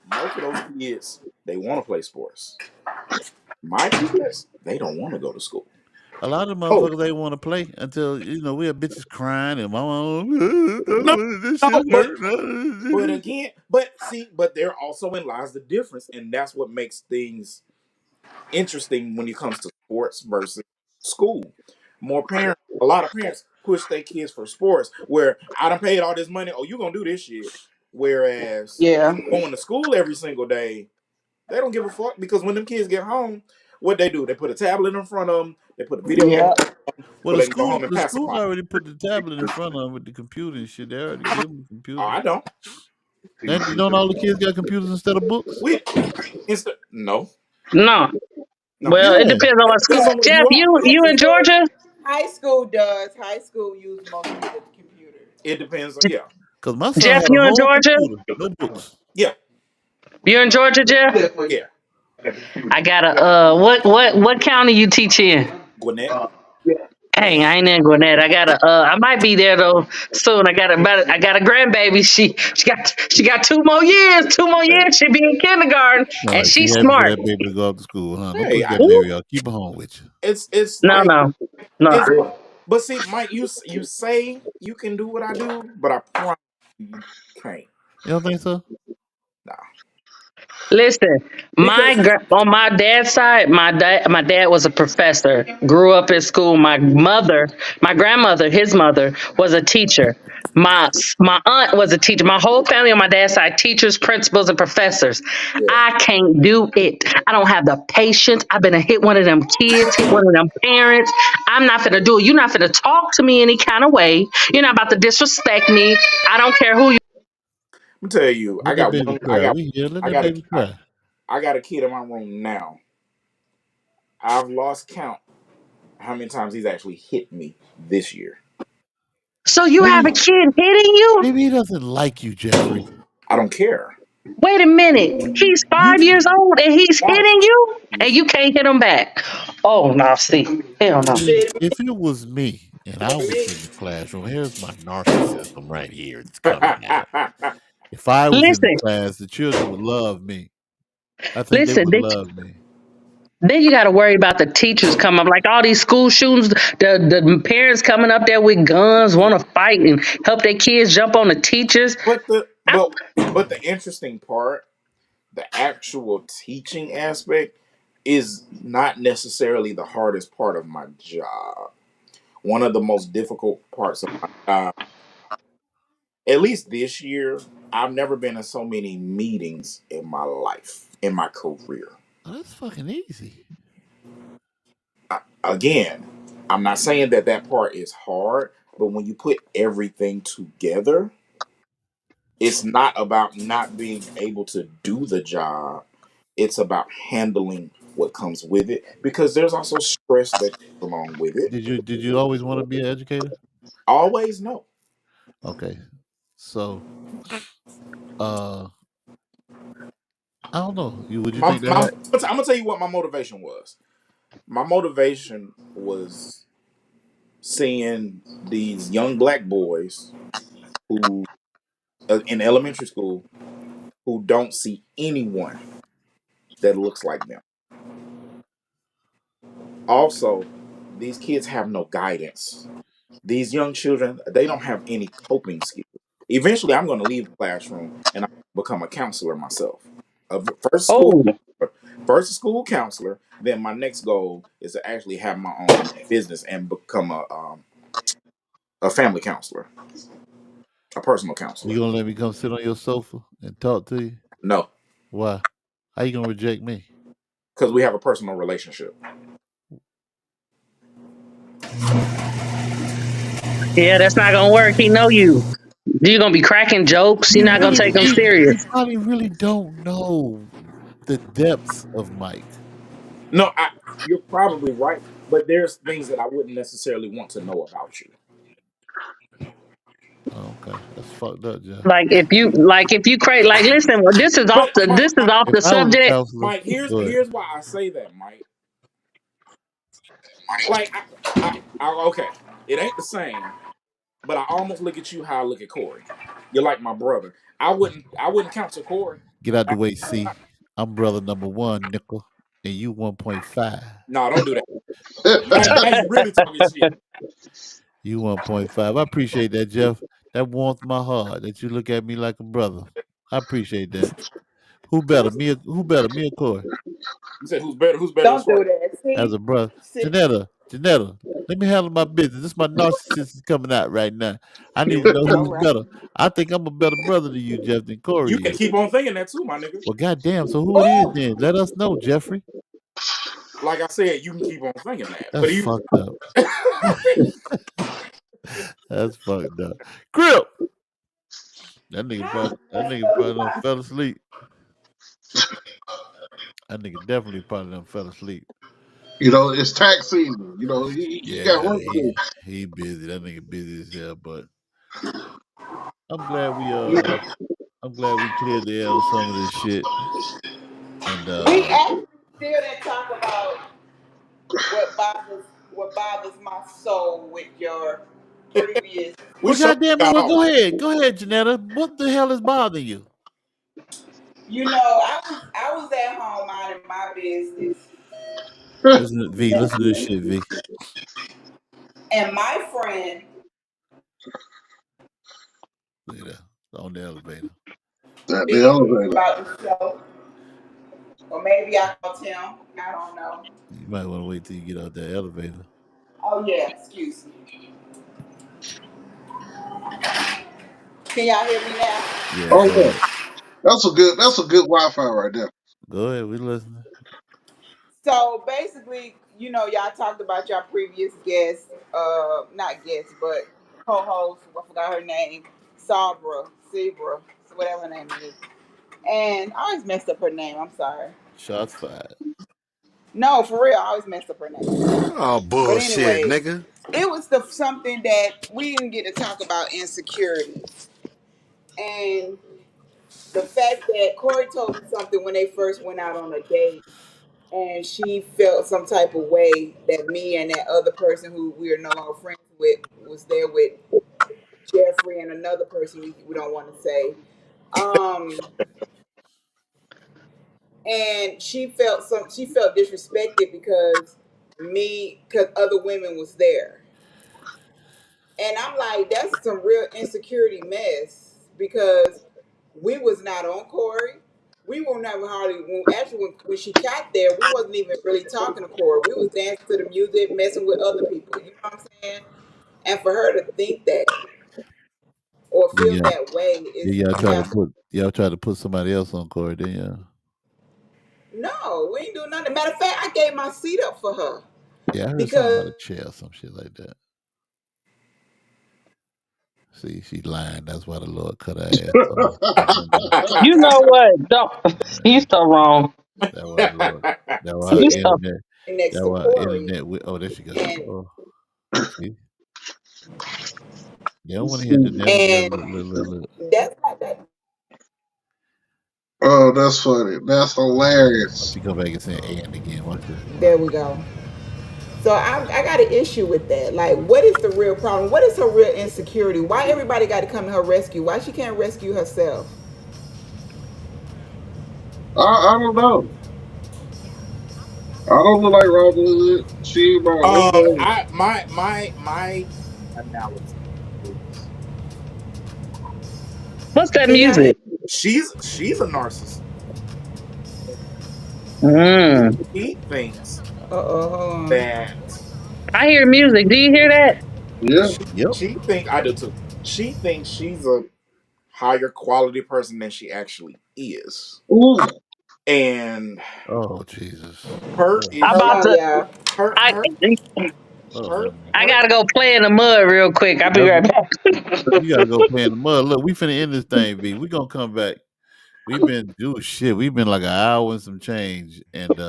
Most of those kids, they want to play sports. My kids, they don't want to go to school. A lot of Oh, motherfuckers they want to play until we have bitches crying and mama no, this no, shit but hurt. again, but see, but there also in lies the difference, and that's what makes things interesting when it comes to sports versus school. A lot of parents push their kids for sports where I done paid all this money. Oh, you gonna do this shit. Whereas Yeah. going to school every single day, they don't give a fuck because when them kids get home, what they do? They put a tablet in front of them. They put a video game Yeah. Well, so they can go home and the pacify. school already put the tablet in front of them with the computer and shit. They already give them the Oh, computer. I don't. Don't all the kids got computers instead of books? We no, No. no. Well, it Yeah. depends on It what school. depends on where Jeff, you are. you in Georgia? High school does. High school use mostly the computers. It depends on yeah, Because my son Jeff, had a you in whole Georgia? computer, no books. yeah, You in Georgia, Jeff? yeah. I got a what county you teach in? Gwinnett. Dang, I ain't in Gwinnett. I got a I might be there though soon. I got a grandbaby. She got 2 more years. 2 more years. She be in kindergarten All and right, she she's had the smart. grandbaby to go off to school, huh? Don't Hey, push I, that Ooh, baby out. Keep her home with you. it's no, like no, it's. no. But see, Mike, you say you can do what I do, but I promise you can't. You don't think so? Nah, Listen, because on my dad's side, my dad was a professor. Grew up in school. My grandmother, his mother was a teacher. My aunt was a teacher. My whole family on my dad's side, teachers, principals, and professors. yeah. I can't do it. I don't have the patience. I've been to hit one of them kids, hit one of them parents. I'm not gonna do it. You're not gonna talk to me any kind of way. You're not about to disrespect me. I don't care who you. Let me tell you, Let that baby cry. We here. Let I that got a, baby cry. I got a kid in my room now. I've lost count how many times he's actually hit me this year. So you have a Maybe kid hitting you? maybe he doesn't like you, Jeffrey. I don't care. Wait a minute. He's You 5 years old and he's right. hitting you He's and you can't hit him back. Oh no, see. Hell no. See, if it was me and I was in the classroom, here's my narcissism right here. It's coming out. If I was in the Listen, class, the children would love me. I think they listen, would love me. then you gotta worry about the teachers coming up. Like all these school shootings, the parents coming up there with guns, wanna fight and help their kids jump on the teachers. but the I- but the interesting part, the actual teaching aspect, is not necessarily the hardest part of my job. One of the most difficult parts of my job, at least this year, I've never been in so many meetings in my life, in my career. Oh, that's fucking easy. Again, I'm not saying that that part is hard, but when you put everything together, it's not about not being able to do the job. It's about handling what comes with it because there's also stress that comes along with it. Did you always want to be an educator? Always know. Okay. So uh I don't know. Would you think that I'm helped? gonna tell you what my motivation was. My motivation was seeing these young black boys who, in elementary school, who don't see anyone that looks like them. Also, these kids have no guidance. These young children, they don't have any coping skills. Eventually, I'm going to leave the classroom and I become a counselor myself. First school, Oh, first a school counselor. Then my next goal is to actually have my own business and become a family counselor, a personal You counselor. gonna let me come sit on your sofa and talk to you? No, Why? How you gonna reject me? because we have a personal relationship. yeah, that's not gonna work. He know you. You're gonna be cracking jokes. You're You not gonna really take him you serious. probably really don't know the depths of Mike. No, you're probably right, but there's things that I wouldn't necessarily want to know about you. Oh, okay. That's fucked up, Jeff. Like if you create like listen, But this is off If the I was a subject. counselor, Mike, go ahead. here's why I say that, Mike. Like, okay, it ain't the same, but I almost look at you how I look at Corey. You're like my brother. I wouldn't counsel Corey. Get out the I, way, see. I'm brother number one, nickel, and you 1.5. no, don't do that. Now you really talking shit. You 1.5. I appreciate that, Jeff. That warms my heart that you look at me like a brother. I appreciate that. Who better, me or Corey? You said who's better? Who's better as Don't far do that. As See, a brother. see. Janetta, let me handle my business. This my narcissist is coming out right now. I need here to we know go. All who's right. better. I think I'm a better brother to you, Jeff, than You Corey can is. keep on thinking that too, my nigga. Well, goddamn. So who it is Oh, then? Let us know, Jeffrey. Like I said, you can keep on thinking that. But That's even fucked up. That's fucked up. Grip. That nigga probably done fell asleep. She, That nigga definitely probably done fell asleep. It's tax season. He got Yeah, work to do. he busy. That nigga busy as hell. But I'm glad we I'm glad we cleared the air on some of this shit. And We actually still didn't talk about what bothers my soul with your previous. we well, shut goddamn it, y'all well, off. go ahead, Janetta. What the hell is bothering you? I was at home minding my business, Listen to this shit, V. and my friend Look at that on the elevator. At the being elevator. about the show, or maybe I called him. I don't know. You might want to wait till you get out that elevator. Oh yeah, excuse me. Can y'all hear me now? Yeah, Oh go yeah, ahead. that's a good Wi-Fi right there. Go ahead. We listening. So basically, y'all talked about your previous guest, not guest, but co-host. I forgot her name, Sabra, whatever her name is. And I always messed up her name. I'm sorry. Shots fired. No, for real, I always messed up her name. Oh But bullshit, anyway, nigga. it was something that we didn't get to talk about insecurity, and the fact that Corey told me something when they first went out on a date, and she felt some type of way that me and that other person who we are no longer friends with was there with Jeffrey and another person we don't want to say. Um, and she felt disrespected because other women was there. And I'm like, that's some real insecurity mess because we was not on Corey. We were never hardly when she got there, we wasn't even really talking to Corey. We was dancing to the music, messing with other people. You know what I'm saying? And for her to think that or feel Yeah, that way is yeah. baffling. Y'all try to put somebody else on Corey, didn't y'all? No, we ain't doing nothing. Matter of fact, I gave my seat up for her Yeah, I heard something because about a chair or some shit like that. See, she lying. That's why the Lord cut her ass off. You know what? Don't. You so wrong. That why the Lord. That why she her You ended so. internet. up next That to why her Corey, internet. Oh, there she go. and Oh, see, they don't want to hear Janetta. Look, and look, look, look, look. that's not that. Oh, that's funny. That's Watch hilarious. she come back and say and again. Watch this. There we go. So I got an issue with that. Like, what is the real problem? What is her real insecurity? Why everybody got to come to her rescue? Why she can't rescue herself? I don't know. I don't look like Robin Hood. She my homeboy. I my analogy is What's that Can y'all hear? music? she's a narcissist. Mm. She thinks Hold on. that I hear music. Do you hear that? Yeah. she Yep. she think I do too. She thinks she's a higher quality person than she actually is. Ooh. And Oh Jesus. her Oh, I'm Hold about on, to. y'all. her I her Lord her have mercy. I her gotta go play in the mud real quick. I'll be That's right what back. you gotta go play in the mud. Look, we finna end this thing, V. We gonna come back. We've been do shit. We've been like an hour and some change, and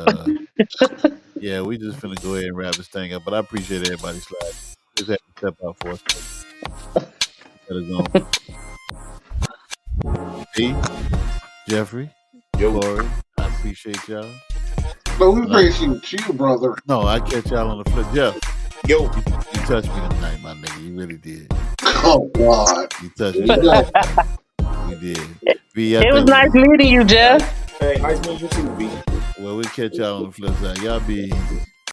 yeah, we just finna go ahead and wrap this thing up. But I appreciate everybody sliding. Just had to step out for a second. Gotta go. V, Jeffrey, yo Corey, I appreciate y'all. No, we And I appreciate you, brother. no, I catch y'all on the flip. Jeff, yo you touched me tonight, my nigga. You really did. Oh God. You touched Here me you tonight. go. You did. V, I It was think nice meeting you, Jeff. hey, nice meeting you too, V. well, we catch y'all on the flip side. Y'all be easy.